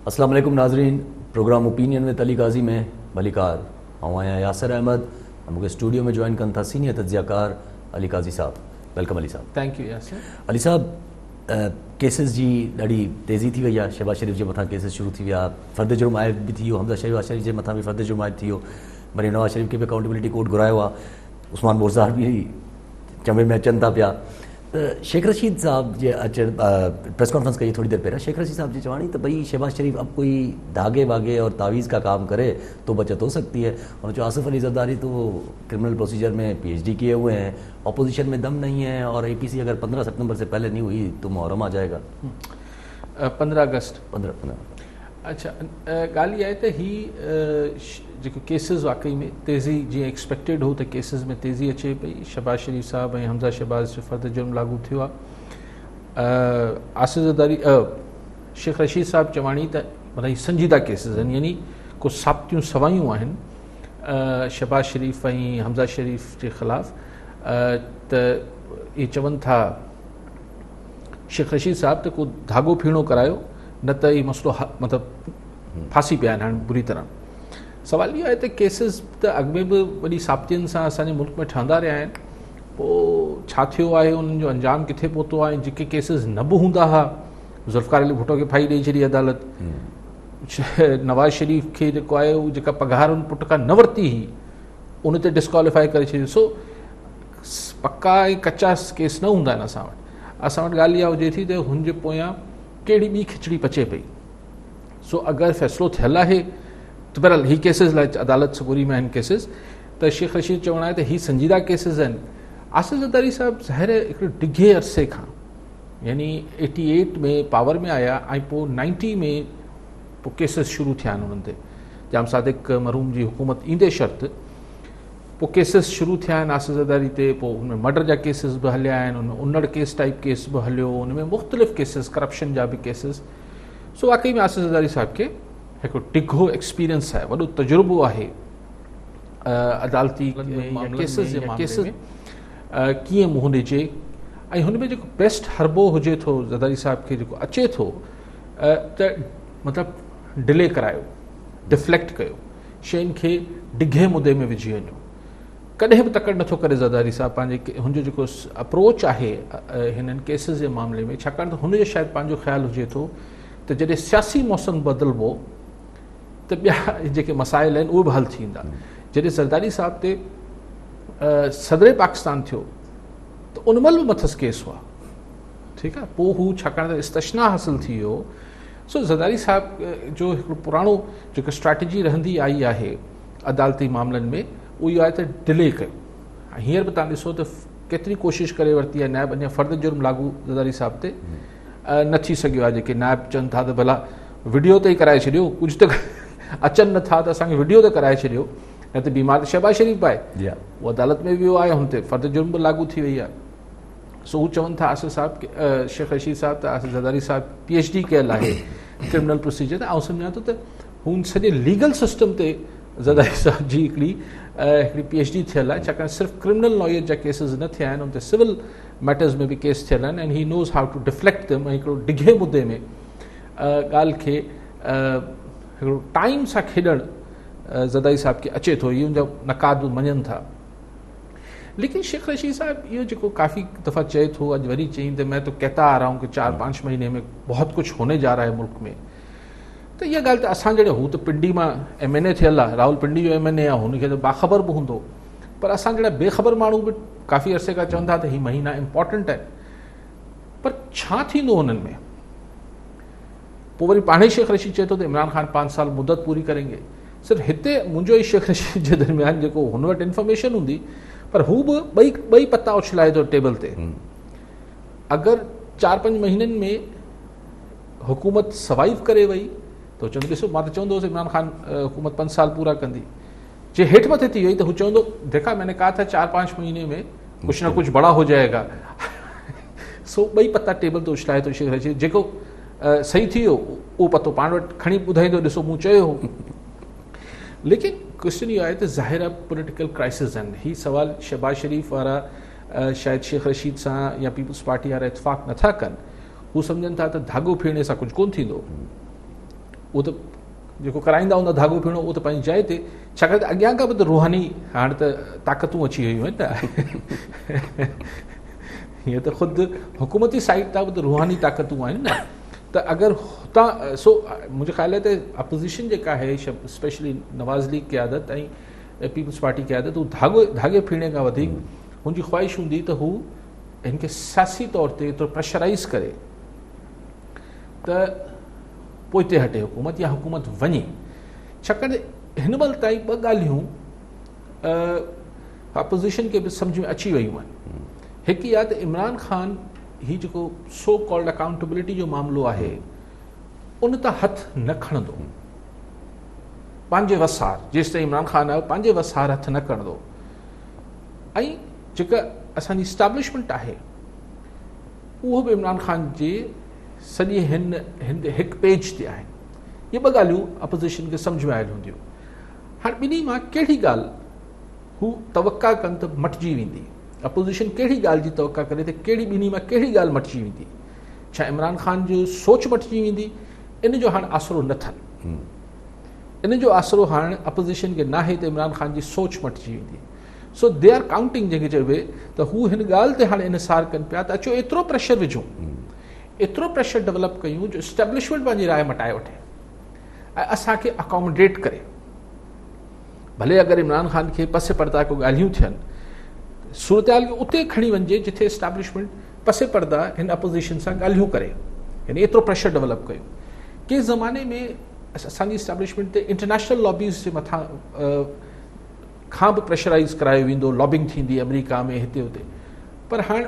अस्सलाम वालेकुम नाज़रीन, प्रोग्राम ओपिनियन में अली काजी में भलीकार आऊँ आया यासिर अहमद मूंखे स्टूडियो में जॉइन कनि था सीनियर तज्ज़ियाकार Ali Qazi sahab. Welcome Ali sahab. Thank you Yasir. Ali sahab, केसिस जी ॾाढी तेज़ी थी वई आहे। शहबाज़ शरीफ़ जे मथां केसिस शुरू थी विया, फ़र्द जुर्म आयद बि थी वियो, हमज़ा शहबाज़ शरीफ़ जे मथां बि फ़र्द जुर्म आयद थी वियो, वरी नवाज़ शरीफ़ खे बि अकाउंटेबिलिटी कोर्ट घुरायो आहे, उस्मान बुरज़ार बि चमे में अचनि था पिया। त शेख रशीद साहब जे अचनि प्रेस कॉन्फ्रेंस कई थोड़ी देर पहिरियों शेख रशीद साहब जी चवाणी त भई शहबाज शरीफ अब कोई धागे वागे और तावीज़ का काम करे तो बचत हो सकती है। उन्होंने जो आसिफ अली जरदारी तो क्रिमिनल प्रोसीजर में PhD किए हुए हैं, अपोजिशन में दम नहीं है और APC अगर 15 सितंबर से पहले नहीं हुई तो मुहर्रम आ जाएगा। 15 अगस्त 15। अच्छा, ॻाल्हि इहा आहे त ही जेको केसिस वाकई में तेज़ी जीअं एक्सपेक्टेड हो त केसिस में तेज़ी अचे पई। शहबाज शरीफ़ साहब ऐं हमज़ा शहबाज़ जो फ़र्द जुर्म लागू थियो आहे। आसिफ ज़रदारी शेख रशीद साहब चवाणी त मतिलबु संजीदा केसिस आहिनि, यानी को साबितियूं सवायूं आहिनि शहबाज शरीफ़ ऐं हमज़ा शरीफ़ जे ख़िलाफ़। त इहे चवनि था शेख रशीद साहब त को धागो फीणो करायो, न त ही मसइलो मतिलबु फांसी पिया आहिनि हाणे बुरी तरह। सवाल इहो आहे त केसिस त अॻु में बि वॾी साबितियुनि सां असांजे मुल्क में ठहंदा रहिया आहिनि, पोइ छा थियो आहे, उन्हनि जो अंजाम किथे पहुतो आहे। जेके केसिस न बि हूंदा हुआ, ज़ुल्फ़िकार अली भुट्टो खे फाई ॾेई छॾी अदालत, नवाज़ शरीफ़ खे जेको आहे उहा जेका पघार उन पुट खां न वरिती हुई उन ते डिस्क्वालीफाई करे छॾियो। सो पका ऐं कचा केस न हूंदा आहिनि असां वटि ॻाल्हि इहा हुजे थी त हुनजे पोयां कहिड़ी ॿी खिचड़ी पचे पई। सो अगरि फ़ैसिलो थियल आहे त बहरहाल ही केसिस लाइ अदालत सबूरी में आहिनि केसिस, त शेख रशीद चवणु आहे त ही संजीदा केसिस आहिनि। आसिफ ज़रदारी साहब ज़ाहिर हिकिड़े डिघे अरसे खां, यानी 88 में पावर में आया ऐं पोइ 90 में पोइ केसिस शुरू थिया आहिनि उन्हनि ते। जाम सादिक मरहूम जी हुकूमत ईंदे शर्त पोइ केसिस शुरू थिया आहिनि आसिफ ज़रदारी ते। पोइ हुनमें मर्डर जा केसिस बि हलिया आहिनि, हुनमें उन्नड़ केस टाइप केस बि हलियो, हुनमें मुख़्तलिफ़ केसिस करप्शन जा बि केसिस। सो वाकई में आसिफ ज़रदारी साहब खे हिकिड़ो टिघो एक्सपीरियंस आहे, वॾो तजुर्बो आहे अदालती केसिस जे मामले में कीअं मुंहुं ॾिजे। ऐं हुनमें जेको बेस्ट हरबो हुजे थो ज़रदारी साहब खे जेको अचे थो त मतिलबु डिले करायो, डिफ्लेक्ट कयो, शयुनि खे डिघे मुदे में विझी वञो। कॾहिं बि तकड़ि नथो करे ज़रदारी साहब पंहिंजे हुनजो जेको अप्रोच आहे हिननि केसिस जे मामले में, छाकाणि त हुनजो शायदि पंहिंजो ख़्यालु हुजे थो त जॾहिं सियासी मौसम बदिलबो त ॿिया जेके मसाइल आहिनि उहे बि हल थींदा। जॾहिं ज़रदारी साहब ते सदर पाकिस्तान थियो त उन महिल बि मथस केस हुआ, ठीकु आहे। पोइ हू छाकाणि त इस्तशना हासिलु थी वियो। सो ज़रदारी साहब जो हिकिड़ो पुराणो जेको स्ट्रैटेजी रहंदी आई आहे अदालती मामलनि में, उहो इहो आहे त डिले कयो। हींअर बि तव्हां ॾिसो त केतिरी कोशिशि करे वरिती आहे नायब, अञा फ़र्द जुर्म लागू ज़रदारी साहब ते न थी सघियो आहे। जेके नायब चवनि था त भला वीडियो ते ई कराए छॾियो, कुझु त अचनि नथा त असांखे वीडियो ते कराए छॾियो, न त बीमार शहबाज शरीफ़ आहे उहो अदालत में वियो आहे, हुन ते फ़र्द जुर्म बि लागू थी वई आहे। सो हू चवनि था आसिफ साहब शेख रशीद साहब त आसिफ ज़रदारी साहब PhD कयल आहे क्रिमिनल प्रोसीजर। ऐं सम्झां थो त हुन सॼे लीगल सिस्टम ते ज़रदारी साहब जी हिकिड़ी PhD थियल आहे, छाकाणि सिर्फ़ु क्रिमिनल लॉयर जा केसिस न थिया आहिनि, हुन ते सिविल मैटर्स में बि केस थियल आहिनि। And he knows how to deflect them. ऐं हिकिड़ो डिघे मुदे में ॻाल्हि खे हिकिड़ो टाइम सां खेॾणु ज़रदारी साहब खे अचे थो, इहे उनजा नकाद मञनि था। लेकिन शेख रशीद साहब इहो जेको काफ़ी दफ़ा चए थो, अॼु वरी चई त मैं तो कहता आ रहा हूँ कि 4-5 महीने में बहुत कुछ होने जा रहा है मुल्क में। त इहा ॻाल्हि त असां जहिड़े हू त पिंडी मां MNA थियल आहे, राहुल पिंडी जो MNA आहे, हुनखे त बाख़बर बि हूंदो, पर असां जहिड़ा बेख़बर माण्हू बि काफ़ी अरसे खां चवनि था त हीअ महीना इम्पॉर्टेंट आहे। पर छा थींदो हुननि में? पोइ वरी पाणे शेख रशीद चए थो त इमरान ख़ान 5 साल मुदत पूरी करेंगे। सिर्फ़ु हिते मुंहिंजो ऐं शेख रशीद जे दरमियान जेको हुन वटि इंफॉर्मेशन हूंदी, पर हू बि ॿई पता उछलाए थो टेबल ते। अगरि 4-5 महीननि में हुकूमत सर्वाइव करे वई त चवंदो ॾिसो मां त चवंदो हुउसि इमरान ख़ान हुकूमत 5 साल पूरा कंदी। जे हेठि मथे थी वई त हू चवंदो देखा मैंने कहा था 4-5 महीने में कुछ न कुछ बड़ा हो जाएगा। सो ॿई पता टेबल ते उछलाए थो शेख रशीद। जेको सही थी वियो उहो पतो पाण वटि खणी ॿुधाईंदो, ॾिसो मूं चयो हो। लेकिन क्वेश्चन इहो आहे त ज़ाहिर आहे पॉलिटिकल क्राइसिस आहिनि। हीउ सवाल शहबाज शरीफ़ वारा शायदि शेख रशीद सां या पीपल्स पार्टी वारा इतफ़ाक़ नथा कनि। हू सम्झनि था त धागो फेरणे सां कुझु कोन थींदो। उहो त जेको कराईंदा हूंदा धाॻो पीअणो उहो त पंहिंजी जाइ ते, छाकाणि त अॻियां खां बि त रूहानी हाणे त ताक़तूं अची वियूं आहिनि न हीअं त ख़ुदि हुकूमती साइड तां बि त रूहानी ताक़तूं आहिनि न, त अगरि हुतां सो मुंहिंजे ख़्याल ते अपोज़िशन जेका आहे स्पेशली नवाज़ लीग क़यादत ऐं पीपल्स पार्टी क़यादत, हू धाॻे पीअणे खां वधीक हुनजी ख़्वाहिश हूंदी त हू हिन खे सियासी तौर ते एतिरो प्रेशराइज़ करे त पोइ हिते हटे हुकूमत या हुकूमत वञे। छाकाणि हिन महिल ताईं ॿ ॻाल्हियूं अपोज़िशन खे बि सम्झ में अची वियूं आहिनि। हिकु इहा त इमरान ख़ान ही जेको सो कॉल्ड अकाउंटेबिलिटी जो मामिलो आहे उन तां हथ न खणंदो, पंहिंजे वसार जेसि ताईं इमरान ख़ान आयो पंहिंजे वसार हथ न खणंदो। ऐं जेका असांजी इस्टेब्लिशमेंट आहे उहो बि इमरान ख़ान जे सॼे हिन हिकु पेज ते आहिनि। इहे ॿ ॻाल्हियूं अपोज़िशन खे सम्झ में आयल हूंदियूं। हाणे ॿिन्ही मां कहिड़ी ॻाल्हि हू तवका कनि त मटिजी वेंदी, अपोज़िशन कहिड़ी ॻाल्हि जी तवका करे त कहिड़ी ॿिन्ही मां कहिड़ी ॻाल्हि मटिजी वेंदी, छा इमरान ख़ान जो सोच मटिजी वेंदी? इन जो हाणे आसिरो न थियनि, इन जो आसिरो हाणे अपोज़िशन खे नाहे त इमरान ख़ान जी सोच मटिजी वेंदी। सो दे आर काउंटिंग जंहिंखे चइबे त हू हिन ॻाल्हि ते हाणे इनसार कनि पिया त अचो एतिरो प्रेशर विझूं, एतिरो प्रेशर डेवलप कयूं जो इस्टेब्लिशमेंट पंहिंजी राय मटाए वठे ऐं असांखे अकोमोडेट करे। भले अगरि इमरान ख़ान खे पसे पर्दा को ॻाल्हियूं थियनि, सूरत खे उते खणी वञिजे जिथे इस्टेब्लिशमेंट पसे पर्दा हिन अपोज़िशन सां ॻाल्हियूं करे, यानी एतिरो प्रेशर डेवलप कयूं। कंहिं ज़माने में असांजी इस्टेब्लिशमेंट ते इंटरनेशनल लॉबीज़ जे मथां खां बि प्रेशराइज़ करायो वेंदो, लॉबिंग थींदी अमेरिका में हिते हुते, पर हाणे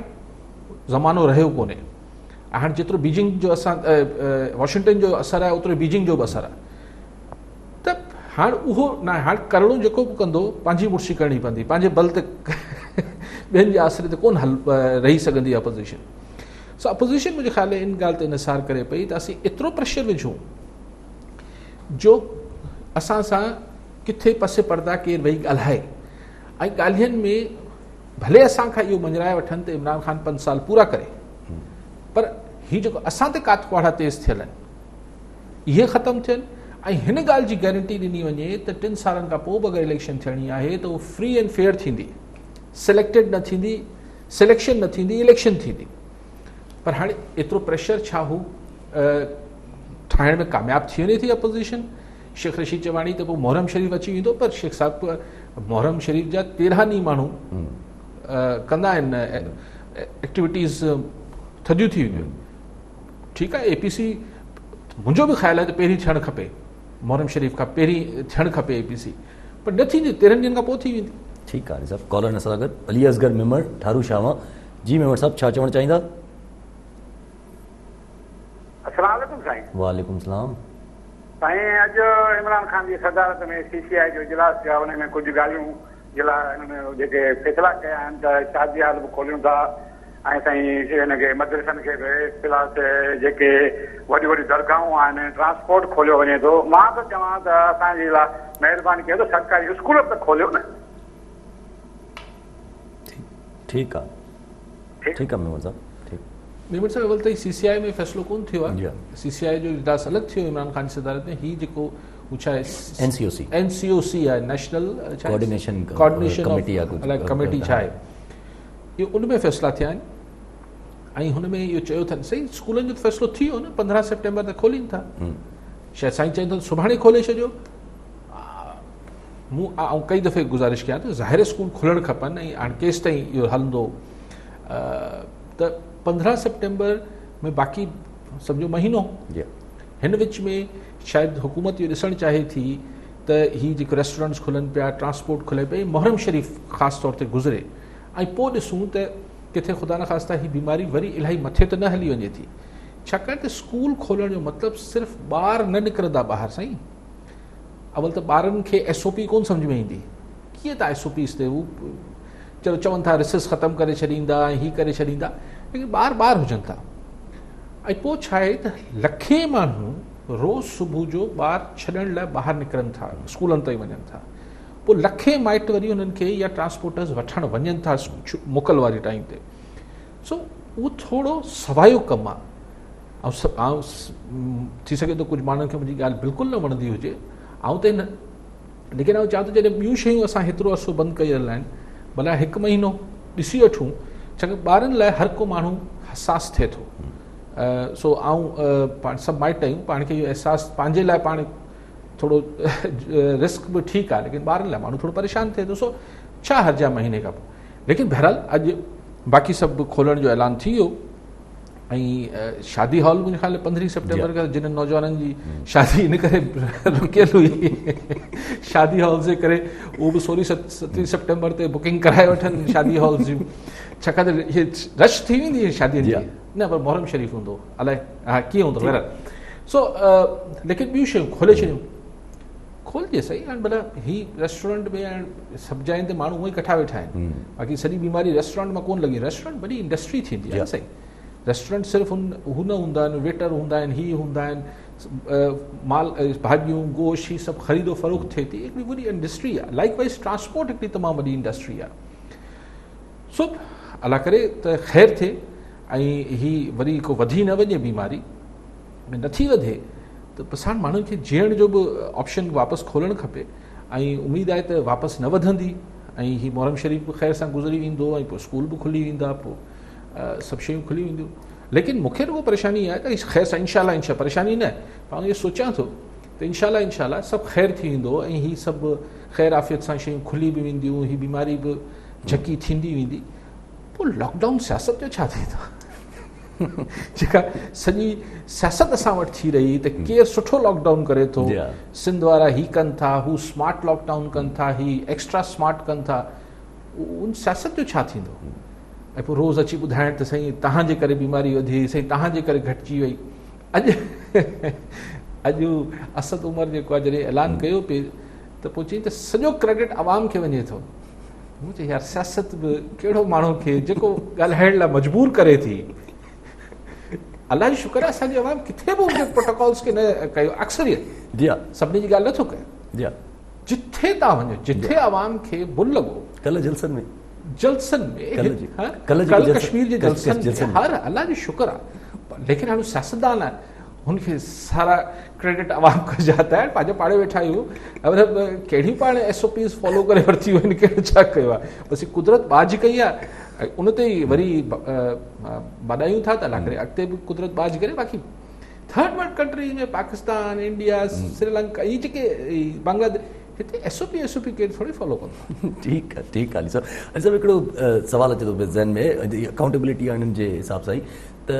ज़मानो रहियो कोन्हे। हाणे जेतिरो बीजिंग जो असां वॉशिंगटन जो असरु आहे ओतिरो बीजिंग जो बि असरु आहे। त हाणे उहो न आहे, हाणे करिणो जेको बि कंदो पंहिंजी मुड़सी करणी पवंदी, पंहिंजे बल ते ॿियनि जे आसिरे ते कोन रही सघंदी अपोज़िशन। सो अपोज़िशन मुंहिंजे ख़्याल इन ॻाल्हि ते इनसार करे पई त असीं एतिरो प्रेशर विझूं जो असां सां किथे पसे पर्दा केरु वेही ॻाल्हाए ऐं ॻाल्हियुनि में भले असांखां इहो मंझराए वठनि त इमरान ख़ान 5 साल पूरा करे, पर हीउ जेको असां ते कातकुआड़ा तेज़ थियल आहिनि इहे ख़तमु थियनि ऐं हिन ॻाल्हि जी गारंटी ॾिनी वञे त 3 सालनि खां पोइ बि अगरि इलेक्शन थियणी आहे त उहो फ्री एंड फेयर थींदी, सिलेक्टेड न थींदी, सिलेक्शन न थींदी, इलेक्शन थींदी। पर हाणे एतिरो प्रेशर छा हू ठाहिण में कामयाबु थी वञे थी अपोज़िशन? शेख रशीद चवाणी त पोइ मोहरम शरीफ़ अची वेंदो, पर शेख साहिबु मोहरम शरीफ़ जा 13 ॾींहं माण्हू कंदा आहिनि एक्टिविटीज़, थदियूं थी वेंदियूं। ठीकु आहे, APC मुंहिंजो बि ख़्यालु आहे त पहिरीं थियणु खपे, मोहरम शरीफ़ खां पहिरीं थियणु खपे APC, पर न थींदी, 13 ॾींहंनि खां पोइ थी वेंदी। ठीकु आहे साहब, कॉलर असां सां गॾु अली असगर मेमर ठारू शामा। जी मेमर साहब, छा चवणु चाहींदा? अस्सलाम वालेकुम साईं। वालेकुम सलाम साईं, अॼु इमरान ख़ान जी सदारत में CCI जो इजलास थियो आहे, हुन में कुझु ॻाल्हियूं जे लाइ हिनमें जेके फ़ैसिला कया आहिनि त शादी हाल बि खोलियूं था ऐं साईं हिनखे मदरसनि खे बि प्लस जेके वॾियूं वॾियूं दरगाहूं आहिनि, ट्रांसपोर्ट खोलियो वञे थो। मां त चवां त असांजे लाइ महिरबानी कयो त सरकारी स्कूल बि त खोलियो न। ठीकु आहे, ठीकु आहे मेमर साहब, ठीकु। मेमर साहब, अवल ताईं CCI में फ़ैसिलो कोन थियो आहे। CCI जो इजलास अलॻि थियो इमरान ख़ान जी सदारत में। हीउ जेको हू छा आहे NCOC आहे, नेशनल कोऑर्डिनेशन कमेटी छा आहे, इहो उन में फ़ैसिला थिया आहिनि ऐं हुन में इहो चयो अथनि सही स्कूलनि जो फ़ैसिलो थी वियो न, 15 सेप्टेम्बर ते खोलीनि था। शायदि साईं चवनि था सुभाणे खोले छॾियो। मूं कई दफ़े गुज़ारिश कयां त ज़ाहिर स्कूल खुलणु खपनि ऐं हाणे केसि ताईं इहो हलंदो त 15 सेप्टेम्बर में बाक़ी सम्झो महीनो, हिन विच में शायदि हुकूमत इहो ॾिसणु चाहे थी त हीअ जेके रेस्टोरेंट्स खुलनि पिया, ट्रांसपोर्ट खुले पई, मोहरम शरीफ़ ख़ासि तौर ते गुज़रे ऐं पोइ ॾिसूं त किथे ख़ुदा न ख़ास्ता हीअ बीमारी वरी इलाही मथे त न हली वञे थी। छाकाणि त स्कूल खोलण जो मतिलबु सिर्फ़ु ॿार न निकिरंदा ॿाहिरि साईं। अवल त ॿारनि खे SOP कोन सम्झ में ईंदी, कीअं था SOPs ते हू चलो चवनि था रिसेस ख़तमु करे छॾींदा ऐं हीअ करे छॾींदा, लेकिन ॿार हुजनि था। ऐं पोइ छा आहे त लखे माण्हू रोज़ सुबुह जो ॿार छॾण लाइ ॿाहिरि निकिरनि था, स्कूलनि ताईं वञनि था। पोइ लखे माइट वरी हुननि खे या ट्रांसपोर्टर्स वठणु वञनि था मोकल वारी टाइम ते। सो उहो थोरो सवायो कमु आहे। थी सघे थो कुझु माण्हुनि खे मुंहिंजी ॻाल्हि बिल्कुलु न वणंदी हुजे, त न, लेकिन चवां थो जॾहिं ॿियूं शयूं असां हेतिरो अरसो बंदि कयल आहिनि, भला 1 महीनो ॾिसी वठूं, छाकाणि ॿारनि लाइ हर को माण्हू हसास थिए थो। सो पाण सभु माइट आहियूं, पाण खे इहो अहसासु पंहिंजे लाइ पाण थोरो रिस्क बि ठीकु आहे, लेकिन ॿारनि लाइ माण्हू थोरो परेशान थिए थो। सो छा हर्ज आहे महीने खां पोइ, लेकिन बहरहाल अॼु बाक़ी सभु खोलण जो ऐलान थी वियो। ऐं शादी हॉल मुंहिंजे ख़्याल 15 सितंबर खां जिन नौजवाननि जी शादी इन करे रुकियल हुई शादी हॉल जे करे, उहो बि 16-17 सितंबर ते बुकिंग कराए वठनि शादी हॉल जूं, छाकाणि त इहे रश थी वेंदी शादियुनि जी, न पर मुहर्रम शरीफ़ हूंदो, अलाए हा कीअं हूंदो बहरहाल। सो लेकिन ॿियूं शयूं खोले छॾियूं, खोलिजे सही। हाणे भला ही रेस्टोरेंट में हाणे सभु जाइनि ते माण्हू उहे कठा वेठा आहिनि, बाक़ी सॼी बीमारी रेस्टोरेंट मां कोन लॻी। रेस्टोरेंट वॾी इंडस्ट्री थींदी आहे सही, रेस्टोरेंट सिर्फ़ु हू न हूंदा आहिनि, वेटर हूंदा आहिनि, ही हूंदा आहिनि, माल भाॼियूं गोश्त ही सभु ख़रीदो फ़रोख़्त थिए थी, हिकिड़ी वॾी इंडस्ट्री आहे। लाइक वाइज़ ट्रांसपोर्ट हिकिड़ी तमामु वॾी इंडस्ट्री आहे। सो अलाह करे त ख़ैरु थिए ऐं ही वरी को वधी न वञे, बीमारी नथी वधे, त बसि हाणे माण्हुनि खे जीअण जो बि ऑप्शन वापसि खोलणु खपे। ऐं उमेदु आहे त वापसि न वधंदी, ऐं ही मुहर्रम शरीफ़ बि ख़ैर सां गुज़री वेंदो, ऐं पोइ स्कूल बि खुली वेंदा, पोइ सभु शयूं खुली वेंदियूं। लेकिन मूंखे रुगो परेशानी आहे त ख़ैर सां इंशाअल्लाह परेशानी न, पाण इहो सोचां थो त इंशाअल्लाह सभु ख़ैरु थी वेंदो, ऐं ही सभु ख़ैर आफ़ियत सां शयूं खुली बि वेंदियूं, ही बीमारी बि झकी थींदी वेंदी। पोइ लॉकडाउन सियासत जो छा थिए थो जेका सॼी सियासत असां वटि थी रही, त केरु सुठो लॉकडाउन करे थो, सिंध वारा ही कनि था, हू स्मार्ट लॉकडाउन कनि था, ही एक्स्ट्रा स्मार्ट कनि था, उन सियासत जो छा थींदो? ऐं पोइ रोज़ अची ॿुधाइण त साईं तव्हांजे करे बीमारी वधी, साईं तव्हांजे करे घटिजी वई। अॼु असद उमर जेको आहे जॾहिं ऐलान कयो पिए, त पोइ चई त सॼो क्रेडिट आवाम खे वञे थो। मूं चयो यार सियासत बि कहिड़ो माण्हू खे जेको ॻाल्हाइण लाइ मजबूर करे थी। अलाह जो शुक्र आहे असांजी आवाम किथे बि उनखे प्रोटोकॉल्स खे न कयो, अक्सरियत सभिनी जी ॻाल्हि नथो कयो। जिथे तव्हां वञो, जिथे आवाम खे बुल लॻो, कल जलसन में कल कश्मीर जे जलसन हर अलाह जो शुक्र आहे। लेकिन हाणे सियासतदान आहे, हुनखे सारा क्रेडिट आवाम खां जाता आहिनि, पंहिंजो पाड़े वेठा आहियूं, मतिलबु कहिड़ियूं पाण SOPs फॉलो करे वरितियूं आहिनि, कहिड़ो छा कयो आहे, बसि कुदरत बाज कई आहे, उन ते ई वरी बाॾायूं था त अलाह करे अॻिते बि कुदरत बाज करे। बाक़ी थर्ड वर्ल्ड कंट्रीज़ में पाकिस्तान, इंडिया, श्रीलंका, इहे जेके बांग्लादेश, हिते SOP केरु थोरी फॉलो कंदो। ठीकु आहे अली साहब। हिकिड़ो सवालु अचे थो ज़हन में, अकाउंटेबिलिटी आहे हिननि जे हिसाब सां ई, त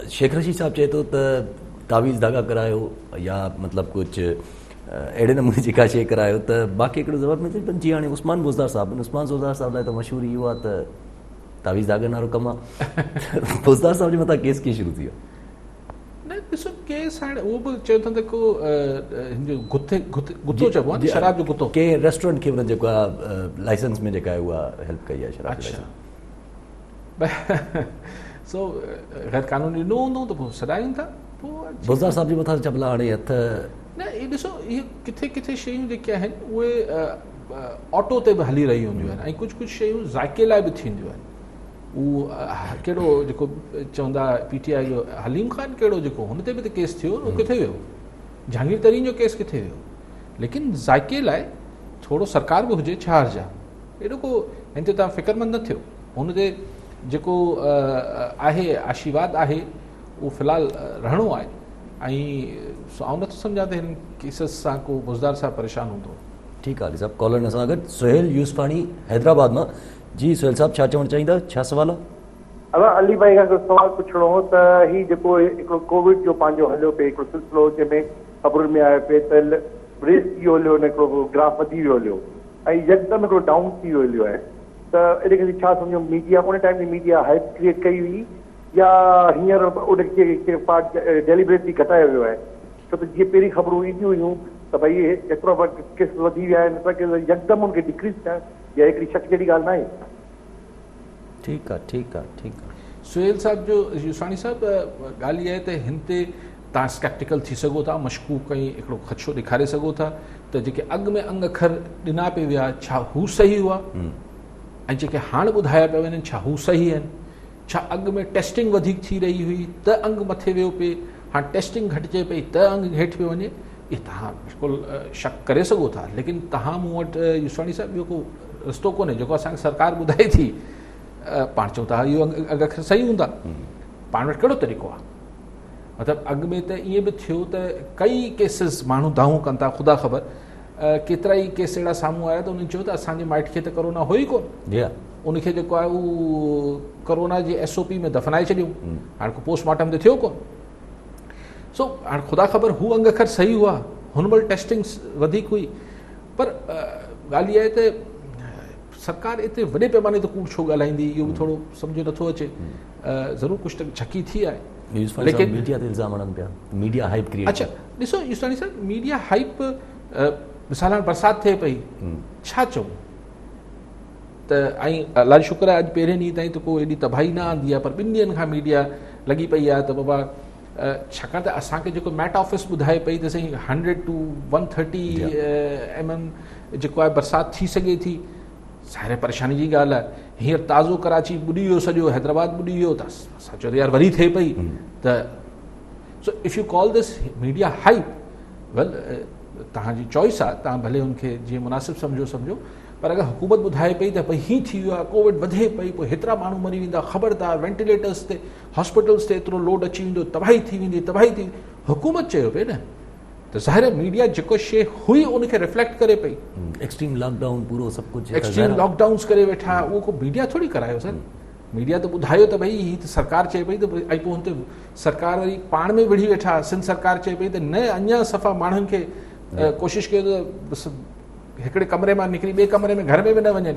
शेख रशीद साहिबु चए थो त तावीज़ धागा करायो या मतिलबु कुझु अहिड़े नमूने जेका शइ करायो, त बाक़ी हिकिड़ो ज़वाबु मिले थो जीअं हाणे उस्मान बुज़दार साहिब लाइ त मशहूरु इहो आहे त तावीज़ धागे नालो कमु आहे। बुज़दार साहिब जे मथां केस कीअं शुरू थी वियो? न ॾिसो केस हाणे उहो बि चयो अथनि त को गुतो चइबो आहे, शराब जो गुतो, कंहिं रेस्टोरेंट खे हुन जेको आहे लाइसेंस में जेका आहे उहा हेल्प कई आहे शराब। सो ग़ैर क़ानूनी ॾिनो हूंदो त पोइ सॾायूं था। पोइ बुज़दार साहिब जे मथां चपला हाणे हथ न, इहे ॾिसो इहे किथे किथे शयूं जेके आहिनि उहे ऑटो ते बि हली रही हूंदियूं आहिनि, ऐं कुझु शयूं ज़ाइके लाइ बि थींदियूं आहिनि। उहो कहिड़ो जेको चवंदा PTI जो हलीम ख़ान कहिड़ो जेको हुन ते बि त केस थियो, उहो किथे वियो? जहांगीर तरीन जो केस किथे वियो? लेकिन ज़ाइके लाइ थोरो सरकार बि हुजे, छा हर्ज आहे? एॾो को हिन ते तव्हां फ़िक्रमंद न थियो। हुन ते जेको आहे आशीर्वाद आहे उहो फ़िलहाल रहणो आहे, ऐं आउं नथो सम्झां त हिन केसिस सां को बुज़दार साहिबु परेशान हूंदो। ठीकु आहे अली साहब। कॉलर असां गॾु सुहेल यूसफानी हैदराबाद मां। जी सुहेल साहब, छा चवणु चाहींदा, छा सवाल आहे? अली भाई खां सवाल पुछणो हो त ही जेको हिकिड़ो कोविड जो पंहिंजो हलियो पियो हिकिड़ो सिलसिलो, जंहिंमें ख़बरुनि में आयो पियो त रेस थी वियो हलियो, हिकिड़ो ग्राफ वधी वियो हलियो, ऐं यकदमि हिकिड़ो डाउन थी वियो हलियो आहे, त एॾे करे छा सम्झो मीडिया उन टाइम में मीडिया हाइप क्रिएट कई हुई, या हींअर उनखे पार्ट डेलिबरेटली घटायो वियो आहे? छो त जीअं पहिरीं ख़बरूं ईंदियूं हुयूं त भई एतिरो केस वधी विया आहिनि, त यकदमि उनखे डिक्रीज़ थियण या हिकिड़ी शक जहिड़ी ॻाल्हि न आहे। ठीकु आहे सुहेल साहिब जो यूसानी साहिबु ॻाल्हि इहा आहे त हिन ते तव्हां स्केप्टिकल थी सघो था, मशकूक ऐं हिकिड़ो ख़दशो ॾेखारे सघो था त जेके अॻु में अंग अखर ॾिना पिया विया छा हू सही हुआ, ऐं जेके हाणे ॿुधाया पिया वञनि छा हू सही आहिनि, छा अॻु में टेस्टिंग वधीक थी रही हुई त अंग मथे वियो पे, हाँ टेस्टिंग घटिजे पई त अंग हेठि पियो वञे, ये तव्हां बिल्कुलु शक करे सघो था। लेकिन तव्हां मूं वटि युसवाणी साहिबु ॿियो को रस्तो कोन्हे जेको असांखे सरकार ॿुधाए थी, पाण चऊं था इहो अघ सही हूंदा, पाण वटि कहिड़ो तरीक़ो आहे? मतिलबु अॻु में त ईअं बि थियो त कई केसिस माण्हू दावूं कनि था, ख़ुदा ख़बर केतिरा ई केस अहिड़ा साम्हूं आया त उन्हनि चयो त असांजे माइट खे त कोरोना हो ई कोन, उनखे जेको आहे उहो कोरोना जी SOP में दफ़नाए छॾियूं, हाणे को पोस्टमार्टम त थियो कोन। सो हाणे ख़ुदा ख़बर हू अंग अखर सही हुआ, हुन महिल टेस्टिंग वधीक हुई, पर ॻाल्हि इहा आहे त सरकार एतिरे वॾे पैमाने ते कूड़ छो ॻाल्हाईंदी, इहो बि थोरो सम्झ नथो अचे। ज़रूरु कुझु त झकी थी आहे, लेकिन मीडिया ते इल्ज़ाम हणनि पिया, मीडिया हाइप क्रिएट। अच्छा ॾिसो युसवाणी साहिबु, मीडिया हाइप मिसाल हाणे बरसाति थिए पई, छा चऊं त ऐं अलाह जो शुक्र आहे अॼु पहिरें ॾींहं ताईं त को एॾी तबाही न आंदी आहे, पर 2 ॾींहंनि खां मीडिया लॻी पई आहे त बाबा छाकाणि त असांखे जेको मैट ऑफिस ॿुधाए पई त साईं 100 to 130 mm जेको आहे बरसाति थी सघे थी, ज़ाहिर परेशानी जी ॻाल्हि आहे। हींअर ताज़ो कराची ॿुॾी वियो, सॼो हैदराबाद ॿुॾी वियो, त असां चयो यार वरी थिए पई त so if you call this media hype, well तव्हांजी चॉइस आहे, तव्हां भले हुनखे जीअं मुनासिबु सम्झो, पर अगरि हुकूमत ॿुधाए पई त भई हीअं थी वियो आहे, कोविड वधे पई, पोइ हेतिरा माण्हू मरी वेंदा, ख़बरदार वेंटिलेटर्स ते हॉस्पिटल्स ते एतिरो लोड अची वेंदो, तबाही थी वेंदी, हुकूमत चयो पई न, त ज़ाहिर मीडिया जेको शइ हुई उनखे रिफ्लेक्ट करे पई। एक्सट्रीम लॉकडाउन पूरो सभु कुझु एक्सट्रीम लॉकडाउन्स करे वेठा, उहो को मीडिया थोरी करायो सर, मीडिया त ॿुधायो त भई हीअ त सरकार चए पई त, ऐं पोइ हुन ते सरकार वरी पाण में विढ़ी वेठा, सिंध सरकार चए पई त न अञा सफ़ा माण्हुनि खे कोशिशि कयो त हिकिड़े कमरे मां निकिरी ॿिए कमरे में घर में बि न वञनि।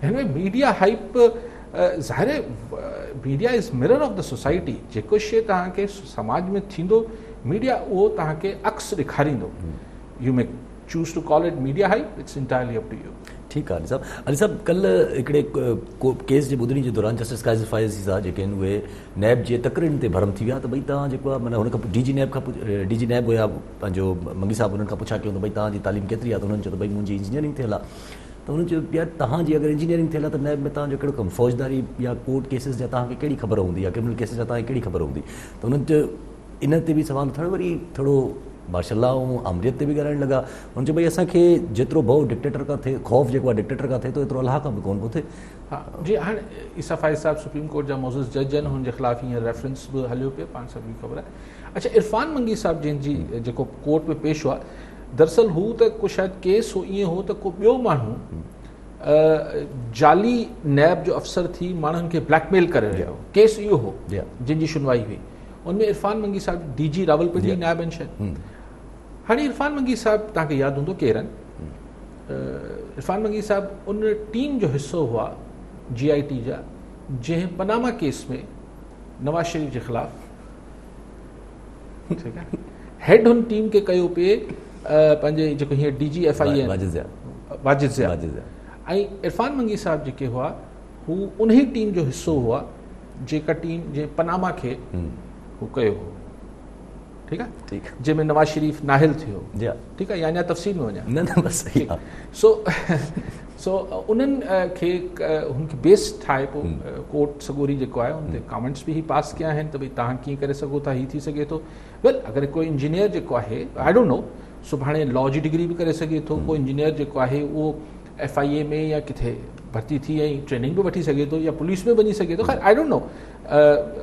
हिन में मीडिया हाइप, ज़ाहिर media is mirror of the society, जेको शइ तव्हांखे समाज में थींदो मीडिया उहो तव्हांखे अक्स ॾेखारींदो। You may choose to call it media hype, it's entirely up to you. ठीकु आहे अली साहब, कल्ह हिकिड़े केस जे ॿुधणी जे दौरान जस्टिस काज़िर फाइज़ सां जेके आहिनि उहे नैब जे तकरीरनि ते भरम थी विया त भई तव्हां जेको आहे माना हुन खां DG नैब हुया पंहिंजो मंगी साहिबु, हुननि खां पुछा कयो त भई तव्हांजी तालीम केतिरी आहे, त हुननि चयो त भई मुंहिंजी इंजीनियरिंग थियल आहे। त हुननि चयो यार तव्हांजी अगरि इंजीनियरिंग थियल आहे त नैब में तव्हांजो कहिड़ो कमु, फ़ौजदारी या कोर्ट केसिस जा तव्हांखे कहिड़ी ख़बर हूंदी, या क्रिमिनल केसिस जा तव्हांखे कहिड़ी ख़बर हूंदी। त हुननि चयो इन ते बि सवाल उथणु, वरी थोरो मार्शल ऐं आमरियत ते बि ॻाल्हाइण लॻा। हुन चयो भई असांखे जेतिरो भउ डिक्टेटर खां थिए, ख़ौफ़ जेको आहे डिक्टेटर खां थिए थो, एतिरो अलाह खां बि कोन पियो थिए। हा जी, हाणे ईसा फाइज़ साहिबु सुप्रीम कोर्ट जा मौज़ूज़ जज आहिनि, हुनजे ख़िलाफ़ हींअर रेफरेंस बि हलियो पियो, पाण सभिनी ख़बर आहे। अच्छा, इरफान मंगी साहिबु जंहिंजी जेको कोर्ट में पेश हुआ, दरअसल हू त को शायदि केस हो ईअं हो त को ॿियो माण्हू जाली नैब जो अफ़सर थी माण्हुनि खे ब्लैकमेल करे रहियो, केस इहो हो जंहिंजी सुनवाई हुई। उनमें इरफान मंगी साहिबु DG रावलपिंडी नैब आहिनि शायदि। हाणे इरफान मंगी साहिबु तव्हांखे यादि हूंदो केरु आहिनि, इरफान मंगी साहिबु उन टीम जो हिसो हुआ GIT जा, जंहिं पनामा केस में नवाज़ शरीफ़ जे ख़िलाफ़, ठीकु आहे, हेड हुन टीम खे कयो पिए पंहिंजे जेको हीअं DG FIA वाजिद ज़िया, ऐं इरफान मंगी साहिबु जेके हुआ हू उन ई टीम जो हिसो हुआ जेका टीम जंहिं पनामा खे हू कयो हो, ठीकु आहे, जंहिंमें नवाज़ शरीफ़ नाहिल थियो, ठीकु आहे, या अञा तफ़सील में वञा न बसि। सो उन्हनि खे हुनखे बेस ठाहे पोइ कोर्ट सगोरी जेको आहे उन ते कमेंट्स बि पास कया आहिनि त भई तव्हां कीअं करे सघो था, हीअ थी सघे थो। वेल अगरि कोई इंजीनियर जेको आहे, आई डोंट नो, सुभाणे लॉ जी डिग्री बि करे सघे थो, कोई इंजीनियर जेको आहे उहो FIA में या किथे भर्ती थी ऐं ट्रेनिंग बि वठी सघे थो, या पुलिस में वञी सघे थो, ख़ैर आई डोंट नो,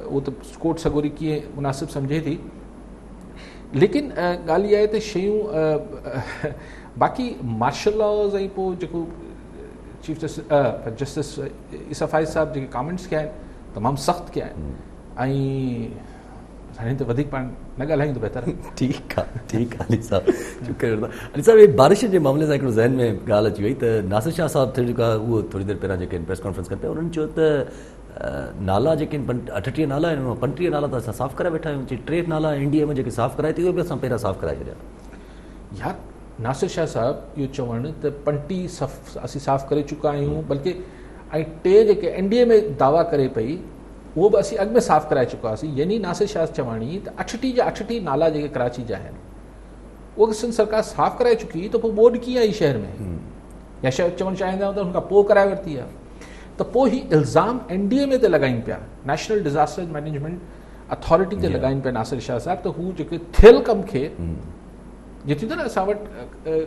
उहो त कोर्ट सगोरी कीअं मुनासिबु सम्झे थी। लेकिन ॻाल्हि इहा आहे त शयूं बाक़ी मार्शल लॉज़ ऐं पोइ जेको चीफ जस्टिस ईसा फाइज़ साहिबु जेके कमेंट्स कया आहिनि तमामु सख़्तु कया आहिनि, ऐं हाणे त वधीक पाण न ॻाल्हायूं त बहितर। ठीकु आहे अली साहिबु, शुक्रिया। अली साहिबु, बारिश जे मामले सां हिकिड़ो ज़हन में ॻाल्हि अची वई त नासिर शाह साहिबु थिए जेका उहो थोरी देरि पहिरां जेके प्रेस कॉन्फ्रेंस कनि पिया, उन्हनि चयो त नाला जेके 38 नाला आहिनि, 35 नाला त असां साफ़ु कराए वेठा आहियूं, 3 नाला NDA में जेके साफ़ु कराए थी उहे बि असां पहिरां साफ़ु कराए छॾिया। यार नासिर शाह साहिबु इहो चवणु त 35 असीं साफ़ु करे चुका आहियूं, बल्कि ऐं 3 जेके NDA में दावा करे पई उहो बि असीं अॻु में साफ़ु कराए चुका हुआसीं। यानी नासिर शाह चवणी त 38 जा 38 नाला जेके कराची जा आहिनि उहो सिंध सरकार साफ़ु कराए चुकी, त पोइ ॿोॾ कीअं आई शहर में, या शायदि चवणु चाहींदा आहियूं त हुनखां पोइ कराए वरिती आहे। त पोइ ही इल्ज़ाम NDMA ते लॻाइनि पिया, नेशनल डिज़ास्टर मैनेजमेंट अथॉरिटी ते लॻाइनि पिया नासिर शाह साहब, त हू जेके थियल कम खे जीअं थींदो न असां वटि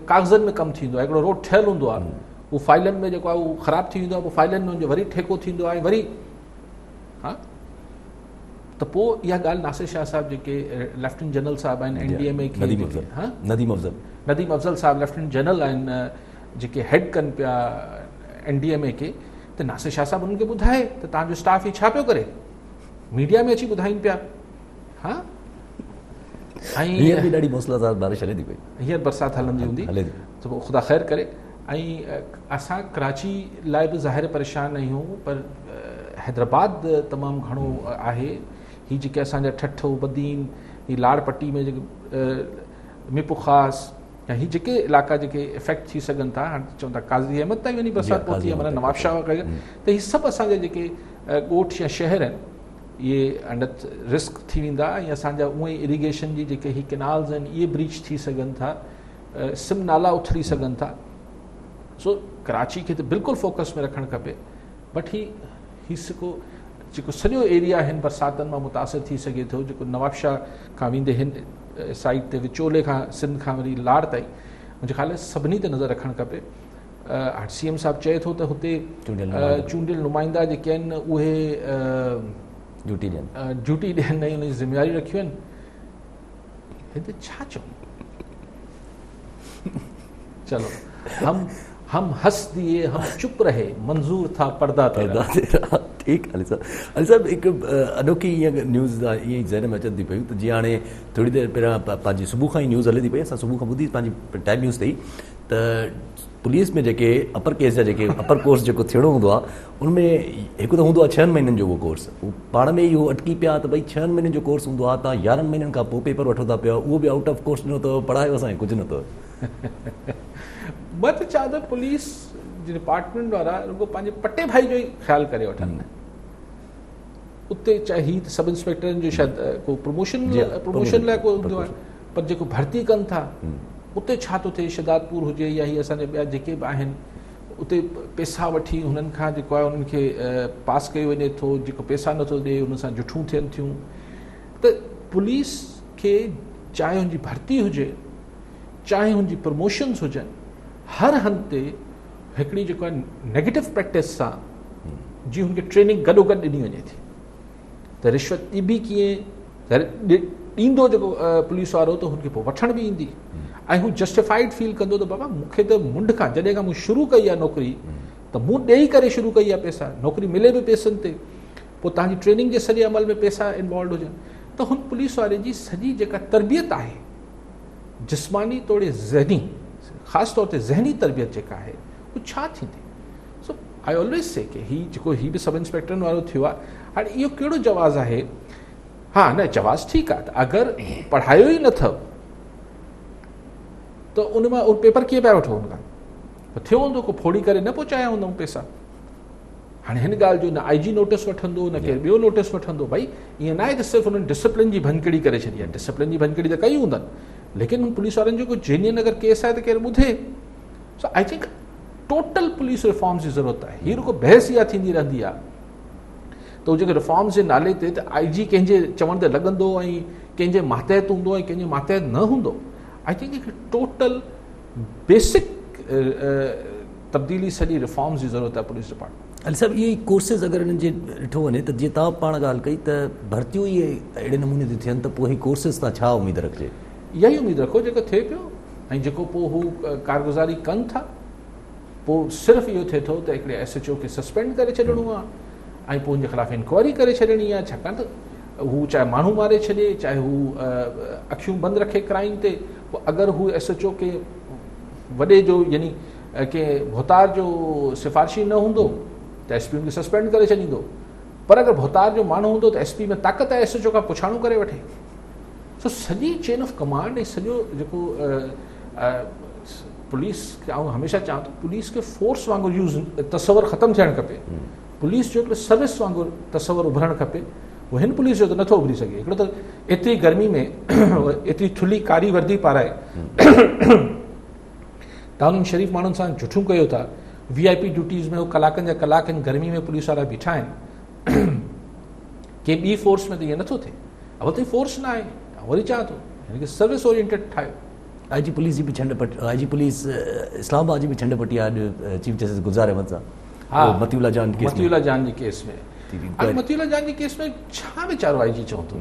कागज़नि में कमु थींदो आहे, हिकिड़ो रोड ठहियलु हूंदो आहे, उहो फाइलनि में जेको आहे उहो ख़राबु थी वेंदो आहे, पोइ फाइलनि में हुनजो वरी ठेको थींदो आहे वरी, हा त पोइ इहा ॻाल्हि नासिर शाह साहब जेके लेफ्टिनेंट जनरल साहब आहिनि NDMA खे, नदीम अफ़ज़ल साहब लेफ्टिनेंट जनरल आहिनि जेके हेड कनि पिया NDMA खे, त नासिर शाह साहब उन्हनि खे ॿुधाए त तव्हांजो स्टाफ ही छा पियो करे, मीडिया में अची ॿुधाइनि पिया। हा ऐं हींअर बि ॾाढी मूसलाधार बारिश हले थी पई, हींअर बरसाति हलंदी हूंदी त पोइ ख़ुदा ख़ैर करे। ऐं असां कराची लाइ बि ज़ाहिर परेशान आहियूं, पर हैदराबाद तमामु घणो आहे। ही जेके असांजा ठठो बदीन, ही लाड़ पट्टी में जेके मिपु ख़ासि या ही जेके इलाइक़ा जेके इफेक्ट थी सघनि था, हाणे चवनि था काज़ी अहमद ताईं वञी बरसाति पहुती आहे, माना नवाब शाह वग़ैरह, त ही सभु असांजा जेके ॻोठ या शहर आहिनि इहे अंडत रिस्क थी वेंदा, ऐं असांजा उहे इरीगेशन जी जेके ही केनाल्स आहिनि इहे ब्रीच थी सघनि था, सिम नाला उथरी सघनि था। सो कराची खे त बिल्कुलु फोकस में रखणु खपे, बट ही जेको सॼो एरिया हिन बरसातनि मां मुतासिर थी सघे थो, जेको नवाब शाह खां वेंदे हिन साइड ते विचोले खां सिंध खां वरी लाड़ ताईं, मुंहिंजे ख़्याल सभिनी ते नज़र रखणु खपे। CM साहब चए थो त हुते चूंडियल नुमाइंदा जेके आहिनि उहे ड्यूटी ॾियनि ऐं उनजी ज़िम्मेवारी रखियूं आहिनि। हिते छा चऊं, चलो हम हंस दिए हम चुप रहे, मंज़ूर था पर्दा तेरा। ठीकु अली साहब हिकु अनोखी ईअं न्यूज़ ईअं ई ज़हन में अचनि थी पियूं, त जीअं हाणे थोरी देरि पहिरियां पंहिंजी सुबुह खां ई न्यूज़ हले थी पई, असां सुबुह खां ॿुधी पंहिंजी टाइम न्यूज़ ते ई, त पुलिस में जेके अपर केस जा जेके अपर कोर्स जेको थियणो हूंदो आहे, उनमें हिकु त हूंदो आहे 6 महीननि जो उहो कोर्स, उहो पाण में इहो अटकी पिया त भई 6 महीननि जो कोर्स हूंदो आहे, तव्हां 11 महीननि खां पोइ पेपर वठो था पिया, उहो बि आउट ऑफ कोर्स ॾिनो अथव, पढ़ायो असांखे कुझु न अथव। मां त चवां थो पुलिस जे डिपार्टमेंट वारा रुगो पंहिंजे पटे भाई जो ई ख़्यालु करे वठनि, उते चाहे ही सब इंस्पेक्टरनि जो शायदि को प्रमोशन लाइ को हूंदो आहे, पर जेको भर्ती कनि था उते छा थो थिए, शहदादपुर हुजे या ही असांजा ॿिया जेके बि आहिनि, उते पैसा वठी हुननि खां जेको आहे उन्हनि खे पास कयो वञे थो, जेको पैसा नथो ॾिए हुन सां जुठूं थियनि थियूं। त पुलिस खे चाहे हुनजी भर्ती हुजे, चाहे हुनजी प्रमोशन्स हुजनि, हर हंध ते हिकिड़ी जेको आहे नेगेटिव प्रैक्टिस सां जीअं हुनखे ट्रेनिंग गॾोगॾु ॾिनी वञे थी, त रिश्वत बि कीअं ॾींदो जेको पुलिस वारो, त हुनखे पोइ वठण बि ईंदी, ऐं हू जस्टिफाइड फील कंदो त बाबा मूंखे त मुंड खां जॾहिं खां मूं शुरू कई आहे नौकिरी, त मूं ॾेई करे शुरू कई आहे पैसा, नौकिरी मिले बि पैसनि ते, पोइ तव्हांजी ट्रेनिंग जे सॼे अमल में पैसा इन्वॉल्व हुजनि, त हुन पुलिस वारे जी सॼी जेका तरबियत आहे, जिस्मानी तौरु ज़हनी, ख़ासि तौर ते ज़हनी तरबियत जेका आहे उहा छा थींदी। सो आई ऑलवेज से कि ही जेको ही बि सब इंस्पेक्टरनि वारो थियो आहे, हाणे इहो कहिड़ो जवाज़ आहे, हा न जवाज़ ठीकु आहे, त अगरि पढ़ायो ई न अथव त उन मां उहो पेपर कीअं पिया वठो, हुन खां थियो हूंदो को फोड़ी करे न पहुचाया हूंदो पैसा। हाणे हिन ॻाल्हि जो न IG नोटिस वठंदो, न केरु ॿियो नोटिस वठंदो, भई ईअं न आहे त सिर्फ़ु हुननि डिसिप्लिन जी भनकड़ी करे छॾी आहे, डिसिप्लिन जी भनकड़ी त कई हूंदनि, लेकिन हुन पुलिस वारनि जो को जेन्युइन अगरि केस आहे त केरु ॿुधे। So I think total police reforms जी ज़रूरत आहे। हीअ रुगो बहस इहा थींदी रहंदी आहे त उहो जेके रिफॉर्म्स जे नाले ते त IG कंहिंजे चवण ते लॻंदो ऐं कंहिंजे मातहत हूंदो ऐं कंहिंजे मातहत न हूंदो। आई थिंक हिकु टोटल बेसिक तब्दीली सॼी रिफॉर्म्स जी ज़रूरत आहे पुलिस डिपार्टमेंट। अली साहब इहे कोर्सिस अगरि हिननि जे ॾिठो वञे त जीअं तव्हां पाण ॻाल्हि कई त भर्तियूं इहे अहिड़े नमूने थी थियनि, त पोइ ही कोर्सिस तां छा उमेदु रखिजे? इहा ई उमेदु रखो जेको थिए पियो, ऐं जेको पोइ हू कारगुज़ारी कनि था, पोइ सिर्फ़ु इहो थिए थो त हिकिड़े SHO खे सस्पेंड करे छॾिणो आहे ऐं पोइ हुनजे ख़िलाफ़ु इंक्वायरी करे छॾिणी आहे, छाकाणि त हू चाहे माण्हू मारे छॾे, चाहे हू अखियूं बंदि रखे क्राइम ते, पोइ अगरि हू SHO के वॾे जो यानी कंहिं भोतार जो सिफ़ारिशी न हूंदो त SP हुनखे सस्पेंड करे छॾींदो, पर अगरि भोतार जो माण्हू हूंदो त SP में ताक़त आहे SHO खां पुछाणो करे वठे। सो सॼी चेन ऑफ कमांड ऐं सॼो जेको पुलिस खे आउं हमेशह चवां थो पुलिस खे फोर्स वांगुरु यूज़ तसवर ख़तमु थियणु खपे, पुलिस जो हिकिड़ो सर्विस वांगुरु तसवर उभरणु खपे। उहो हिन पुलिस जो त नथो उभरी सघे। हिकिड़ो त एतिरी गर्मी में एतिरी थुल्ही कारी वर्दी पाराए तव्हां उन्हनि शरीफ़ माण्हुनि सां जुठूं कयो था, VIP ड्यूटीज़ में वो कलाकनि जा कलाक आहिनि, गर्मी में पुलिस वारा बीठा आहिनि, के ॿी फोर्स में त ईअं नथो थिए, अवल ताईं फोर्स न आहे, वरी चवां थो यानी कि सर्विस ओरिएंटेड ठाहियो। IG पुलिस जी भी छंड पट, IG पुलिस इस्लामाबाद जी भी छंड पटी आहे अॼु चीफ जस्टिस गुज़ार अहमद सां। हाँ, मतीउल्ला जान केस में। मतीउल्ला जान जे केस में, हाणे मतीउल्ला जान जे केस में छा वीचारो IG चवंदो,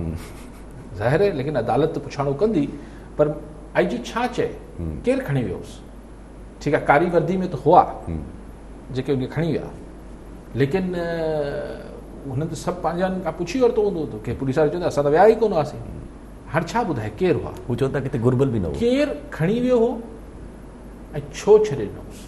ज़ाहिर आहे, लेकिन अदालत पुछाणो कंदी, पर IG छा चए, केरु खणी वियोसि? ठीकु आहे, कारी वर्दी में त हुआ जेके उनखे खणी विया, लेकिन हुननि त सभु पंहिंजनि खां पुछी वरितो हूंदो त के पुलिस वारा चवंदा असां त विया ई कोन हुआसीं। हाणे छा ॿुधाए केरु हुआ? हू चवनि था किथे घुर्बल बि न हो, केरु खणी वियो हो ऐं छो छॾे ॾिनोसि?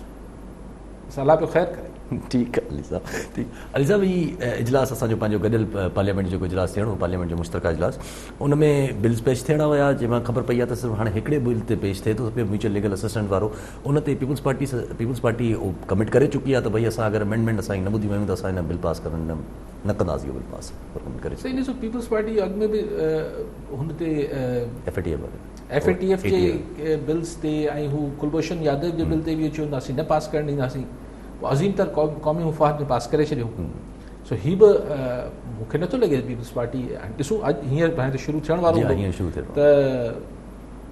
असां अलाह पियो ख़ैरु करे। ठीकु आहे अली साहब, ठीकु। अली साहब, हीउ इजलास असांजो पंहिंजो गॾियल पार्लियामेंट जेको इजलास थियणो, पार्लियामेंट जो मुश्तरका इजलास, उन में बिल्स पेश थियणा हुया, जंहिंमां ख़बर पई आहे त सिर्फ़ु हाणे हिकिड़े बिल ते पेश थिए थो पियो, म्यूचुअल लीगल असिस्टेंट वारो। उन ते पीपल्स पार्टी कमिट करे चुकी आहे त भई असां अगरि अमेंडमेंट असांजी न ॿुधी वयूं त असां हिन बिल पास करणु न कंदासीं, इहो बिल पास करे सही ॾिसो, पीपल्स पार्टी अॻु में बि हुन ते FATF जे बिल्स ते ऐं हू कुलभूषण यादव जे बिल ते बि अची वेंदासीं, न पास करणु ॾींदासीं, अज़ीम तर क़ौमी मुफ़ाद में पास करे छॾियो। सो हीअ बि मूंखे नथो लॻे पीपल्स पार्टी, ॾिसूं अॼु हींअर हाणे त शुरू थियण वारो त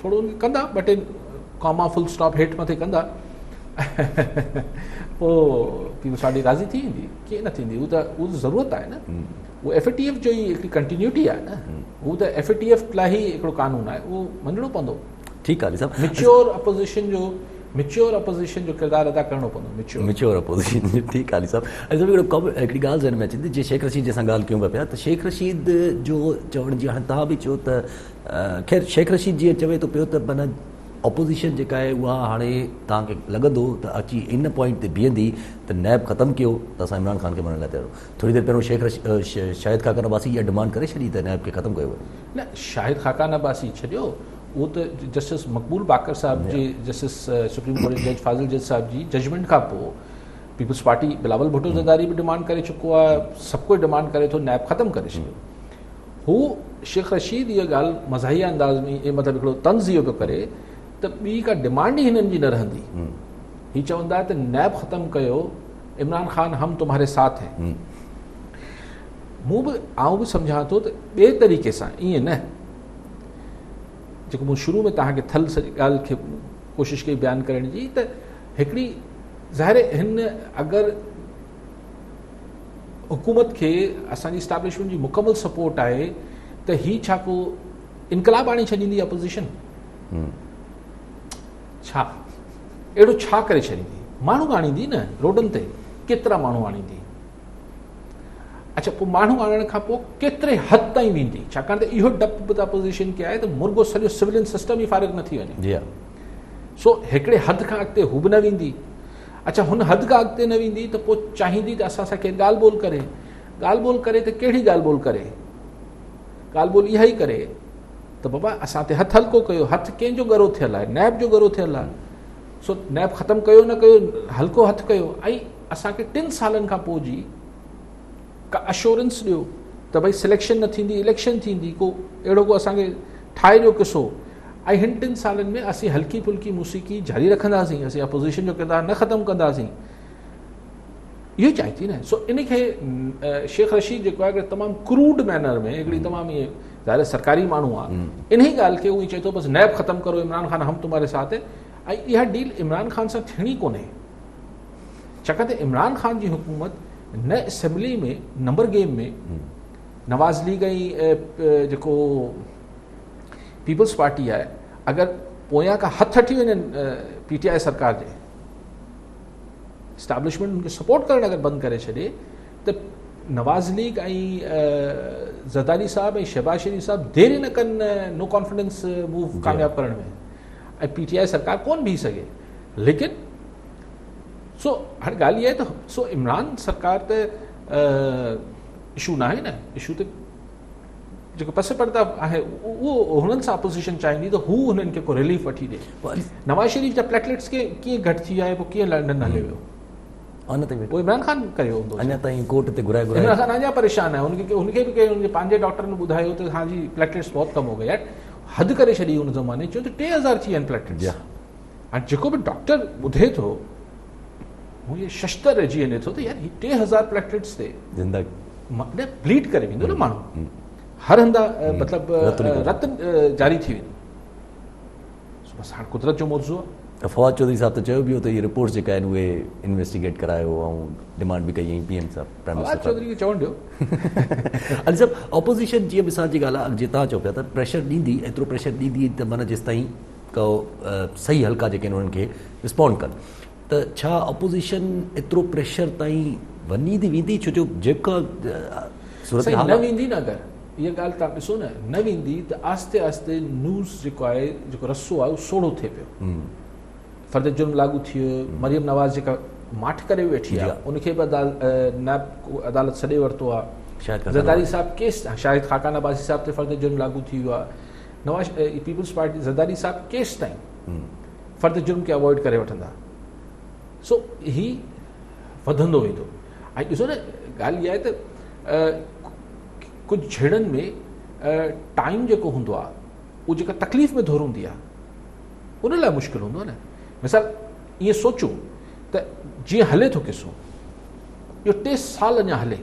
थोरो कंदा, ॿ टे कॉमा फुल स्टॉप हेठि मथे कंदा, पोइ पीपल्स पार्टी राज़ी थी वेंदी, कीअं न थींदी? उहो त ज़रूरत आहे न, उहो FATF जो ई हिकिड़ी कंटिन्यूटी आहे न, उहो त FATF लाइ ई हिकिड़ो कानून आहे, उहो मञणो पवंदो। ठीकु आहे साहब, मिच्योर अपोज़िशन जो किरदारु अदा करिणो पवंदो, मिच्योर अपोज़िशन। ठीकु आहे साहब। हिकिड़ी ॻाल्हि ज़हन में अचे थी, जीअं शेख रशीद जंहिंसां ॻाल्हि कयूं पिया, त शेख रशीद जो चवण जी, हाणे तव्हां बि चयो त ख़ैर शेख रशीद जीअं चवे थो पियो त माना अपोज़िशन जेका आहे उहा हाणे तव्हांखे लॻंदो त अची इन पॉइंट ते बीहंदी त नैब ख़तमु कयो त असां इमरान ख़ान खे मञण लाइ तयारु। थोरी देरि पहिरियों शाहिद खाकान अब्बासी इहा डिमांड करे छॾी त नैब खे ख़तमु कयो वञे। न, शाहिद खाकान अब्बासी छॾियो, उहो त जस्टिस मक़बूल बाकर साहब जी, जस्टिस सुप्रीम कोर्ट जज फाज़िल जज साहब जी जजमेंट खां पोइ पीपल्स पार्टी बिलावल भुट्टो ज़रदारी बि डिमांड करे चुको आहे, सभु कोई डिमांड करे थो, नैब ख़तमु करे छॾियो। हू शेख रशीद इहा ॻाल्हि मज़ाहिया अंदाज़ में, मतिलबु हिकिड़ो तंज़ इहो पियो करे त ॿी का डिमांड ई हिननि जी न रहंदी, हीअ चवंदा त नैब ख़तमु कयो, इमरान ख़ान हम तुम्हारे साथ हैं। आउं बि सम्झां थो त ॿिए तरीक़े सां, ईअं न जेको मूं शुरू में तव्हांखे थल सॼी ॻाल्हि खे कोशिशि कई बयानु करण जी, त हिकिड़ी ज़ाहिर हिन अगरि हुकूमत खे असांजी इस्टेब्लिशमेंट जी मुकमल सपोर्ट आहे त हीअ छा को इनकलाब आणे छॾींदी अपोज़िशन? छा अहिड़ो छा करे छॾींदी? माण्हू आणींदी न रोडनि ते, केतिरा माण्हू आणींदी? अच्छा, पोइ माण्हू आणण खां पोइ केतिरे हद ताईं वेंदी? छाकाणि त इहो डपु बि त अपोज़िशन खे आहे त मुर्गो सॼो सिविलियन सिस्टम ई फारिग न थी वञे। सो हिकिड़े हद खां अॻिते हू बि न वेंदी। अच्छा, हुन हद खां अॻिते न वेंदी त पोइ चाहींदी त असां सां केरु ॻाल्हि ॿोल करे। ॻाल्हि ॿोल करे त कहिड़ी ॻाल्हि ॿोल करे? ॻाल्हि ॿोल इहा ई करे त बाबा असां ते हथु हल्को कयो। हथु कंहिंजो ॻरो थियल आहे? नैब जो ॻरो थियल आहे। सो नैब ख़तमु कयो न कयो, हल्को हथु कयो, ऐं असांखे 3 सालनि खां पोइ जी का अश्योरेंस ॾियो त भई सिलेक्शन न थींदी, इलेक्शन थींदी, को अहिड़ो को असांखे ठाहे ॾियो किसो, ऐं हिन 3 सालनि में असीं हल्की फुल्की मूसीक़ी जारी रखंदासीं, असीं अपोज़िशन जो किरदारु न ख़तमु कंदासीं, इहो चाहे थी न। सो इन खे शेख रशीद जेको आहे तमामु क्रूड मैनर में, हिकिड़ी तमामु इहे ज़ाहिर सरकारी माण्हू आहे, इन ई ॻाल्हि खे उहो चए थो बसि नैब ख़तमु करो, इमरान ख़ान हम तुम्हारे साथ है। ऐं इहा डील इमरान ख़ान सां थियणी कोन्हे, छाकाणि त इमरान ख़ान जी हुकूमत न असेंबली में, नंबर गेम में नवाज़ लीग ऐं जेको पीपल्स पार्टी आहे, अगरि पोयां खां हथु हटी वञनि PTI सरकार जे, इस्टेब्लिशमेंट उनखे सपोर्ट करणु अगरि बंदि करे छॾे त नवाज़ लीग ऐं ज़रदारी साहब ऐं शहबाज शरीफ़ साहब देरि न कनि नो कॉन्फिडेंस मूव कामयाबु करण में, ऐं PTI सरकार कोन बीह सघे। लेकिन सो हाणे ॻाल्हि इहा आहे त सो इमरान सरकार त इशू न आहे न, इशू त जेको पस पर्दा आहे उहो हुननि सां अपोज़िशन चाहींदी त हू हुननि खे को रिलीफ वठी ॾे। नवाज़ शरीफ़ जा प्लेटलेट्स खे कीअं घटि थी विया आहे, पोइ कीअं लंडन हले वियो, पोइ इमरान ख़ान कयो हूंदो, अञा ताईं कोर्ट ते घुराए इमरान ख़ान अञा परेशान आहे। हुनखे बि कंहिं पंहिंजे डॉक्टर ने ॿुधायो त हां जी प्लेटलेट्स बहुत कम हो गया, हद करे छॾी हुन ज़माने, चयो त 3000 थी विया आहिनि प्लेटलेट्स। हाणे जेको बि डॉक्टर ॿुधे थो हूं ये शस्त्र रहिजी वञे थो त यार 3000 प्लेटलेट्स ते ज़िंदा ब्लीड करे वेंदो न माण्हू, हर हंधा मतिलबु रत जारी थी वेंदो। बसि हाणे कुदरत जो मौजू आहे। फवाद चौधरी साहब तो चयो बि हो त इहे रिपोर्ट्स जेका आहिनि उहे इन्वेस्टिगेट करायो ऐं डिमांड बि कई PM साहब प्राइम फवाद मिनिस्टर चौधरी खे चवणु ॾियो। अॼु सभु ऑपोज़िशन जीअं मिसाल जी ॻाल्हि आहे, जीअं तव्हां चओ पिया त प्रेशर ॾींदी, एतिरो प्रेशर ॾींदी त माना जेसि ताईं को सही हल्का जेके आहिनि उन्हनि खे रिस्पॉन्ड कनि, त छा ऑपोज़िशन एतिरो प्रेशर ताईं वञी थी वेंदी? छो जो जेका सूरत न हाल वेंदी न, अगरि इहा ॻाल्हि तव्हां ॾिसो न वेंदी त आस्ते आस्ते न्यूज़ जेको आहे, जेको रसो आहे उहो सोढ़ो थिए पियो। फर्द जुर्म लागू थी वियो, मरियम नवाज़ जेका माठ करे वेठी आहे उनखे बि नायब अदालत छॾे वरितो आहे। ज़रदारी साहब केस, शाहिद खाकान अब्बासी साहब ते फर्द जुर्म लागू थी वियो आहे। नवाज़ पीपल्स पार्टी ज़रदारी साहब केस ताईं फर्द जुर्म खे अवॉइड करे वठंदा। सो ही वधंदो वेंदो। ऐं ॾिसो न, ॻाल्हि इहा आहे त कुझु झेड़नि में टाइम जेको हूंदो आहे उहो जेका तकलीफ़ में धोर हूंदी आहे उन लाइ मुश्किल हूंदो आहे न। मिसाल ईअं सोचूं त जीअं हले थो किसो, इहो 3 साल अञा हले,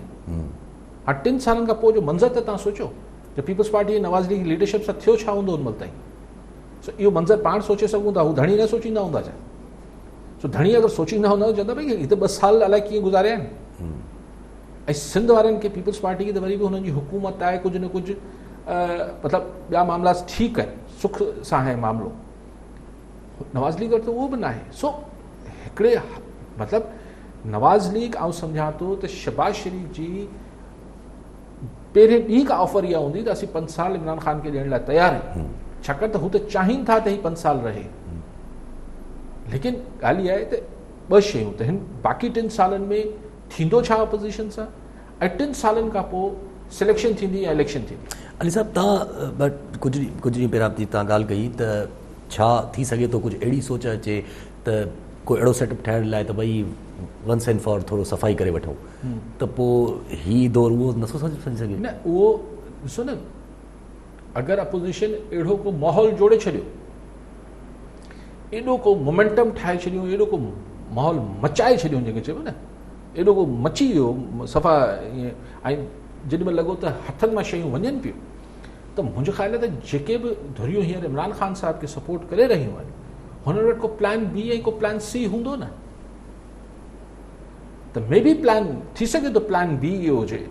हाणे 3 सालनि खां पोइ जो मंज़र त तव्हां सोचो त पीपल्स पार्टी नवाज़ लीग लीडरशिप सां थियो छा हूंदो उन महिल ताईं। सो इहो मंज़र पाण सोचे सघूं था, हू धणी न सोचींदा हूंदा छा? सो धणी अगरि सोचींदा हूंदा चवंदा भई हीअ त 2 साल अलाए कीअं गुज़ारिया आहिनि। ऐं सिंध वारनि खे पीपल्स पार्टी खे त वरी बि हुननि जी हुकूमत आहे, कुझु न कुझु मतिलबु ॿिया मामला ठीकु आहिनि, सुख सां आहे मामिलो। नवाज़ लीग वटि त उहो बि न आहे। सो हिकिड़े मतिलबु नवाज़ लीग आउं सम्झां थो त शहबाज शरीफ़ जी पहिरें ॾींहं खां ऑफर इहा हूंदी त असीं 5 साल इमरान ख़ान खे ॾियण लाइ तयारु आहियूं, छाकाणि त हू त चाहिनि था त ही 5 साल रहे। लेकिन ॻाल्हि इहा आहे त 2 शयूं त हिन बाक़ी 3 सालनि में थींदो छा अपोज़िशन सां, ऐं 3 सालनि खां पोइ सिलेक्शन थींदी या इलेक्शन थींदी। अली साहब, तव्हां कुझु ॾींहं पहिरियां तव्हां ॻाल्हि कई त छा थी सघे थो कुझु अहिड़ी सोच अचे त कोई अहिड़ो सेटअप ठाहिण लाइ त भई वंस एंड फॉर थोरो सफ़ाई करे वठूं, त पोइ ही दौर उहो नथो सम्झी सघे न? उहो ॾिसो न, अगरि अपोज़िशन अहिड़ो को माहौल जोड़े छॾियो, एॾो को मोमेंटम ठाहे छॾियो, एॾो को माहौल मचाए छॾियो जेके चइबो न, एॾो को मची वियो सफ़ा ईअं, ऐं जेॾीमहिल लॻो त हथनि मां शयूं वञनि पियूं, त मुंहिंजो ख़्यालु आहे त जेके बि धुरियूं हींअर इमरान ख़ान साहब खे सपोर्ट करे रहियूं आहिनि, हुननि वटि को प्लान B ऐं को प्लान C हूंदो न। त मे बी प्लान थी सघे थो प्लान B इहो हुजे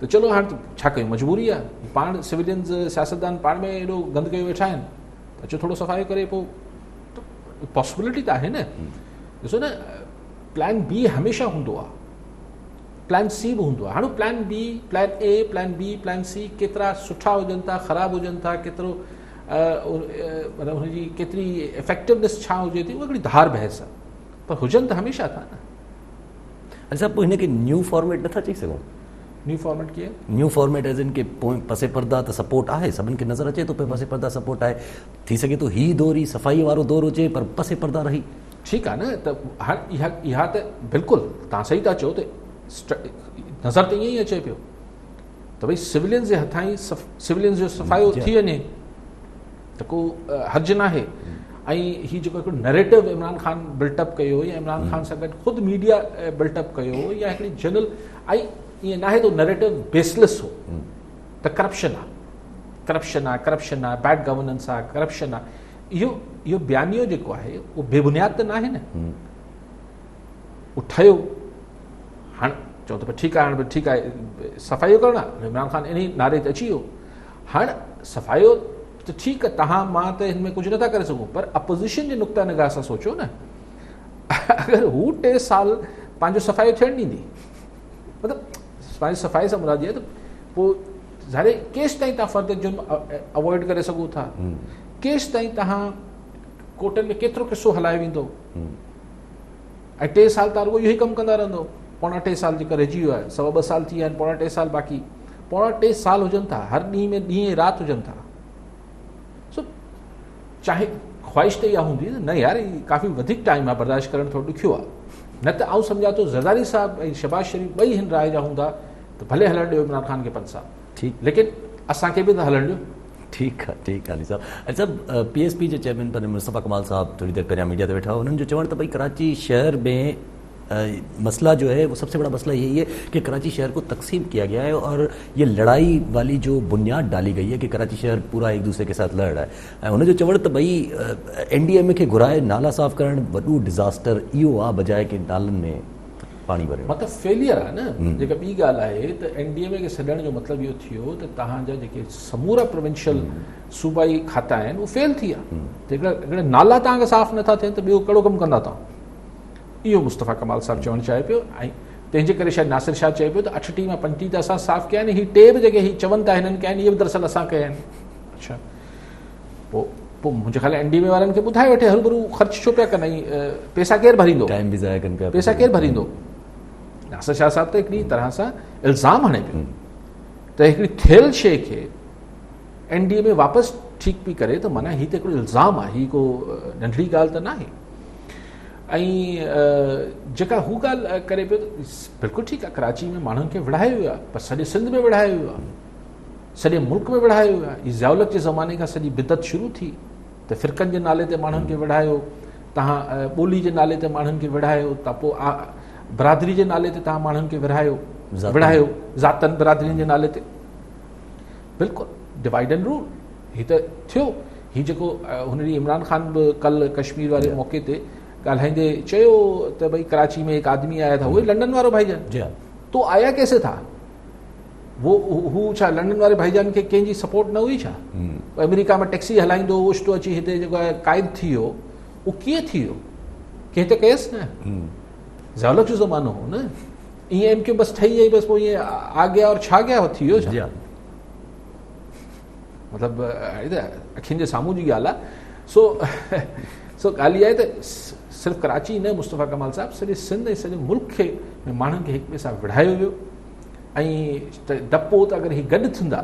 त चलो हाणे छा कयूं, मजबूरी आहे, पाण सिविलियन्स सियासतदान पाण में एॾो गंद कयो वेठा आहिनि, अचो थोरो सफ़ाई करे पोइ पॉसिबिलिटी त आहे न। ॾिसो न, प्लान B हमेशह हूंदो आहे, प्लान C बि हूंदो आहे। हाणे plan B, plan A, plan B, plan C केतिरा सुठा हुजनि था, ख़राबु हुजनि था, केतिरो मतिलबु हुनजी केतिरी इफेक्टिवनेस छा हुजे थी, उहा हिकिड़ी धार बहस आहे, पर हुजनि त हमेशह था न। अच्छा, पोइ हिनखे न्यू फॉर्मेट नथा चई सघूं? न्यू फॉर्मेट कीअं? न्यू फॉर्मेट एज़ इन के पोइ पसे पर्दा त सपोर्ट आहे, सभिनि खे नज़र अचे थो पियो पसे पर्दा सपोर्ट आहे, थी सघे थो ही दौर ई सफ़ाई वारो दौर हुजे पर पसे पर्दा रही। ठीकु आहे न, त हाणे इहा त बिल्कुलु तव्हां सही था चओ, त नज़र त ईअं ई अचे पियो त भई सिविलियन्स जे हथां ई सिविलियन्स जो सफ़ायो थी वञे त को हर्ज न आहे। ऐं हीउ जेको हिकिड़ो नैरेटिव इमरान ख़ान बिल्टअप कयो या इमरान ख़ान सां गॾु ख़ुदि मीडिया बिल्टअप कयो या हिकिड़ी जनरल, ऐं ईअं न आहे त नैरेटिव बेसलेस हो त करप्शन आहे, करप्शन आहे, करप्शन आहे, बैड गवर्नेंस आहे, करप्शन आहे, इहो बयानियो जेको आहे उहो बेबुनियाद त न आहे न। उहो ठहियो, हाणे चओ त ठीकु आहे, हाणे ठीकु आहे सफ़ाई करणु आहे, इमरान ख़ान इन नारे ते अची वियो। हाणे सफ़ायो त ठीकु आहे, तव्हां मां त हिन में कुझु नथा करे सघूं, पर अपोज़िशन जे नुक़्ता निगाह सां सोचो न, अगरि हू 3 साल पंहिंजो सफ़ाई थियणु ॾींदी, मतिलबु पंहिंजी सफ़ाई सां मुराद आहे त पोइ ज़ाहिर केसि ताईं तव्हां फर्द जुर्म अवॉइड करे सघो था, केसि ताईं तव्हां कोर्टनि में केतिरो किसो हलाए वेंदो, ऐं 3 साल तव्हां रुॻो इहो ई कमु कंदा रहंदो। 2.5 साल जेका रहिजी वियो आहे, 2.25 साल थी विया आहिनि, 2.5 साल बाक़ी, 2.5 साल हुजनि था, हर ॾींहं में ॾींहं राति हुजनि था। सो चाहे ख़्वाहिश त इहा हूंदी न यार, काफ़ी वधीक टाइम आहे, बर्दाश्त करणु थोरो ॾुखियो आहे, न त आउं सम्झा थो ज़रदारी साहब ऐं शहबाज शरीफ़ ॿई हिन राय जा हूंदा त भले हलणु ॾियो इमरान ख़ान खे 5 साल, ठीकु, लेकिन असांखे बि त हलणु ॾियो। ठीकु आहे, ठीकु आहे अली साहब। अच्छा, PSP जे चेयरमैन पर मुस्तफ़ा कमाल साहब थोरी देरि पहिरियां मीडिया ते वेठा हुआ, हुननि जो चवणु त भई कराची शहर में मसला जो है वो सबसे बड़ा मसला यही है कि कराची शहर को तकसीम किया गया है और ये लड़ाई वाली जो बुनियाद डाली गई है कि कराची शहर पूरा एक दूसरे के साथ लड़ रहा है। उन्हें जो चवण त भई NDMA खे घुराए नाला साफ़ करणु वॾो डिज़ास्टर इहो आहे बजाए कि नालनि में पाणी भरियो। मतलब फेलियर आहे न। जेका ॿी ॻाल्हि आहे त NDMA खे छॾण जो मतिलबु इहो थियो त तव्हांजा जेके समूरा प्रोविंशियल सूबाई खाता आहिनि उहे फेल थी विया। हिकिड़ा नाला तव्हांखे साफ़ नथा थियनि त ॿियो कहिड़ो कमु कंदा तव्हां? इहो मुस्तफ़ा कमाल साहिबु चवणु चाहे पियो। ऐं तंहिंजे करे शायदि नासिर शाह चए पियो त 8 मां 5 त असां साफ़ कया आहिनि, हीअ 2 बि जेके हीअ चवनि था हिननि कया आहिनि इहे बि दरअसल असां कया आहिनि। अच्छा, पोइ मुंहिंजे ख़्याल NDMA वारनि खे ॿुधाए वठे हरू भरू ख़र्च छो पिया कनि, पैसा केरु भरींदो, टाइम बि ज़ाया कनि पिया, पैसा केरु भरींदो? नासिर शाह साहिबु त हिकिड़ी तरह सां इल्ज़ाम हणे पियो त हिकिड़ी थियल शइ खे NDMA वापसि ठीकु पई करे त माना हीअ त हिकिड़ो इल्ज़ाम आहे, हीअ को नंढड़ी ॻाल्हि त न आहे। ऐं जेका हू ॻाल्हि करे पियो त बिल्कुलु ठीकु आहे, कराची में माण्हुनि खे विढ़ायो वियो आहे, पर सॼे सिंध में विढ़ायो वियो आहे, सॼे मुल्क में विढ़ायो वियो आहे। हीअ ज़ियाउलत जे ज़माने खां सॼी बिदत शुरू थी त फ़िरक़नि जे नाले ते माण्हुनि खे विढ़ायो, तव्हां ॿोली जे नाले ते माण्हुनि खे विढ़ायो, त पोइ बरादरी जे नाले ते तव्हां माण्हुनि खे विढ़ायो, ज़ातनि बरादरियुनि जे नाले ते। बिल्कुलु डिवाइड एंड रूल हीअ त थियो। हीअ जेको हुन ॾींहुं इमरान ख़ान बि कल्ह कश्मीर वारे मौक़े ते ॻाल्हाईंदे चयो त भई कराची में हिकु आदमी आया था, उहे लंडन वारो भाईजान। तो आया कैसे था वो? हू छा लंडन वारे भाईजान खे कंहिंजी सपोर्ट न हुई छा? अमेरिका में टैक्सी हलाईंदो ओचितो अची हिते जेको आहे क़ाइद थी वियो, उहो कीअं थी वियो? कंहिं त कयसि न, ज़ालत जो ज़मानो हो न। ईअं MQ बसि ठही वई, बसि पोइ ईअं आ गया और छा गया थी वियो छा? मतिलबु अखियुनि जे साम्हूं जी ॻाल्हि आहे। सो ॻाल्हि इहा आहे त सिर्फ़ु कराची न, मुस्तफ़ा कमाल साहिबु सॼे सिंध ऐं सॼे मुल्क खे माण्हुनि खे हिक ॿिए सां विढ़ायो वियो। ऐं डपो त अगरि हीअ गॾु थींदा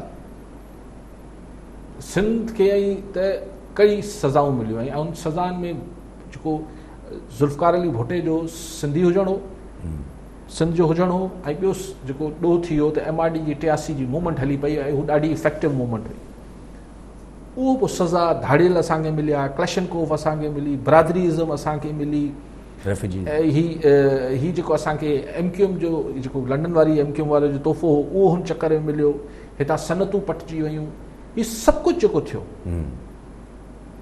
सिंध खे ऐं त कई सज़ाऊं मिलियूं। ऐं उन सज़ाउनि में जेको ज़ुल्फ़कार अली भुट्टे जो सिंधी हुजणु हो, सिंध जो हुजणु हो, ऐं ॿियो जेको ॾोह थी वियो त MRD जी 83 जी मूवमेंट हली पई ऐं हू ॾाढी इफेक्टिव मूवमेंट हुई। उहो पोइ सज़ा धाड़ियल असांखे मिलिया, क्लैशनकोफ असांखे मिली, बरादरीज़म असांखे मिली, ही जेको असांखे MQM जो जेको लंडन वारी MQM वारो जो तोहफ़ो हो उहो हुन चकर में मिलियो, हितां सनतूं पटिजी वियूं। हीउ सभु कुझु जेको थियो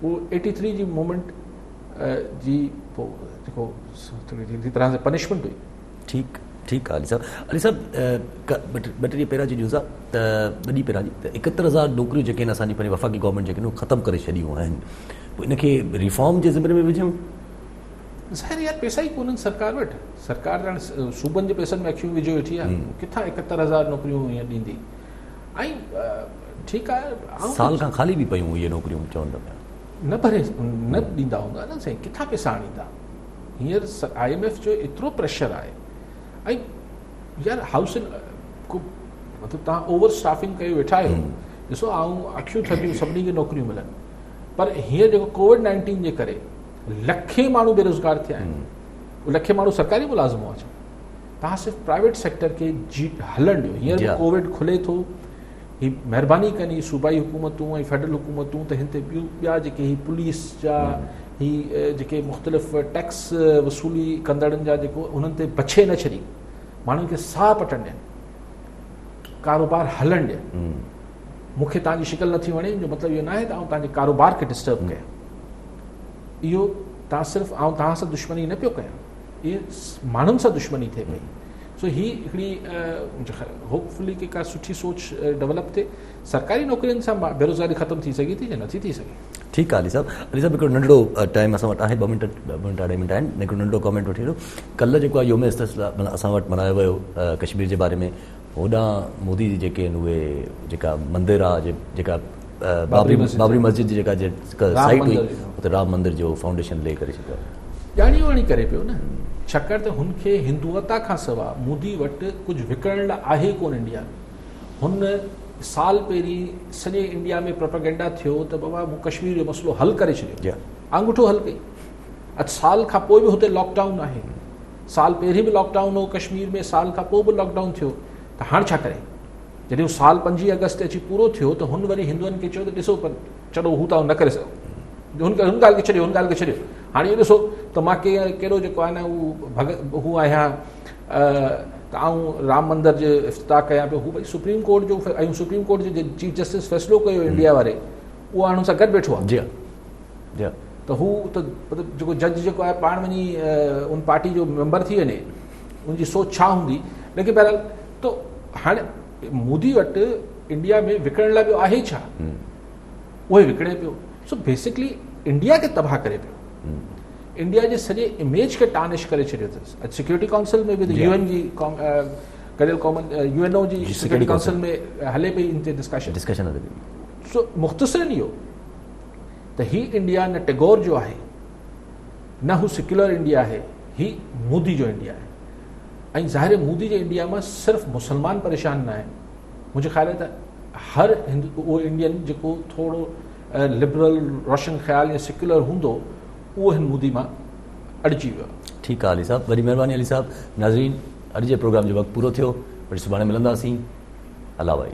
उहो 83 जी मूवमेंट जी पोइ जेको तरह सां पनिशमेंट हुई। ठीकु आहे अली साहिबु ॿ टे ॾींहं पहिरां जी न्यूज़ आहे त ॿ ॾींहं पहिरां जी त 71,000 नौकरियूं जेके आहिनि असांजी पंहिंजी वफ़ाक़ी गवर्नमेंट जेके आहिनि ख़तमु करे छॾियूं आहिनि। पोइ इनखे रिफॉर्म जे ज़िम्मे में विझूं? ज़ाहिर यार पैसा ई कोन्हनि सरकार वटि। सरकार ॼण सूबनि जे पैसनि में अखियूं विझे वेठी आहे, किथां 71,000 नौकरियूं हीअं ॾींदी। ऐं ठीकु आहे, साल खां ख़ाली बि पयूं इहे नौकरियूं चवंदा पिया, न भरे न ॾींदा हूंदा न साईं, किथां पैसा आणींदा? हींअर IMF जो एतिरो प्रेशर आहे। ऐं यार हाउस को मतिलबु तव्हां ओवर स्टाफिंग कयो वेठा आहियो। ॾिसो अखियूं थधियूं, सभिनी खे नौकरियूं मिलनि, पर हींअर जेको COVID-19 जे करे लखे माण्हू बेरोज़गार थिया आहिनि। लखे माण्हू सरकारी मुलाज़िम हुआ। तव्हां सिर्फ़ु प्राइवेट सेक्टर खे हलणु ॾियो। हींअर कोविड खुले थो, ही महिरबानी कनि सूबाई हुकूमतूं ऐं फेडरल हुकूमतूं त हिन ते ॿिया जेके ही पुलिस जा ही जेके मुख़्तलिफ़ टैक्स वसूली कंदड़नि जा जेको उन्हनि ते बछे न छॾी, माण्हुनि खे साह पटनि ॾियनि, कारोबार हलणु ॾियनि। मूंखे तव्हांजी शिकल नथी वणे जो मतिलबु इहो न आहे त आउं तव्हांजे कारोबार खे डिस्टर्ब कयां। इहो तव्हां सिर्फ़ु आउं तव्हां सां दुश्मनी न पियो कयां, इहे माण्हुनि सां दुश्मनी थिए पई। सो ही हिकिड़ी होपफुली की का सुठी सोच डेवलप थिए। सरकारी नौकरियुनि सां बेरोज़गारी ख़तमु थी सघे थी या नथी थी सघे? ठीकु आहे अली साहिबु हिकिड़ो नंढिड़ो टाइम असां वटि आहे, 2 मिंट 2.5 मिंट आहिनि। हिकिड़ो नंढिड़ो कॉमेंट वठी वठो। कल्ह जेको आहे योम इस्तिक़लाल असां वटि मल्हायो वियो कश्मीर जे बारे में, होॾां मोदी जी जेके आहिनि उहे जेका मंदरु आहे, जेका बाबरी मस्जिद जी जेका साइट हुई उते राम मंदिर जो फाउंडेशन ले करे छॾियो। ॼाणी वाणी करे पियो न, छाकाणि त हुनखे हिंदुअता खां सवाइ मोदी वटि कुझु विकिणण लाइ आहे कोन इंडिया में। हुन साल पहिरीं सॼे इंडिया में प्रोपेगेंडा थियो त बाबा मूं कश्मीर जो मसइलो हल करे छॾियो, आंगूठो हल कई। अॼु साल खां पोइ बि हुते लॉकडाउन आहे, साल पहिरीं बि लॉकडाउन हो कश्मीर में, साल खां पोइ बि लॉकडाउन थियो, त हाणे छा करे? जॾहिं साल 5 अगस्त ते अची पूरो थियो त हुन वरी हिंदुअनि खे चयो त ॾिसो पर चलो हू त न करे सघो, हुन ॻाल्हि खे छॾियो, हुन ॻाल्हि खे छॾियो। हाणे इहो ॾिसो त मां कहिड़ो जेको आहे न हू आहियां त आऊं राम मंदर जो इफ़्तिताह कयां पियो, हू भई सुप्रीम कोर्ट जो ऐं सुप्रीम कोर्ट जो चीफ जस्टिस फ़ैसिलो कयो इंडिया वारे, उहो हाणे हुन सां गॾु वेठो आहे। जी जी त हू त मतिलबु जेको जज जेको आहे पाण वञी उन पार्टी जो मेंबर थी वञे, उनजी सोच छा हूंदी। लेकिन बहरहाल त हाणे मोदी वटि इंडिया में विकिणण लाइ ॿियो आहे छा, उहे विकिणे पियो। सो बेसिकली इंडिया खे तबाह करे पियो, इंडिया जे सॼे इमेज खे टार्निश करे छॾियो अथसि। सिक्योरिटी काउंसिल में बि UN जी गॾियल कॉमन UNO जी सिक्योरिटी काउंसिल में हले पई इन ते डिस्कशन। सो मुख़्तसरन इहो त ही इंडिया न टैगोर जो आहे, न हू सेक्युलर इंडिया आहे, ही मोदी जो इंडिया आहे। ऐं ज़ाहिर मोदी जे इंडिया में सिर्फ़ु मुसलमान परेशान न आहिनि, मुंहिंजे ख़्याल है हर उहो इंडियन जेको थोड़ो लिबरल रोशन ख़्याल या सेक्युलर हूंदो, उहो हिन मोदी मां अड़िजी वियो। ठीकु आहे अली साहब, वॾी महिरबानी अली साहब। नाज़रीन, अॼु जे प्रोग्राम जो वक़्तु पूरो थियो, वरी सुभाणे मिलंदासीं। अल्लाह भाई।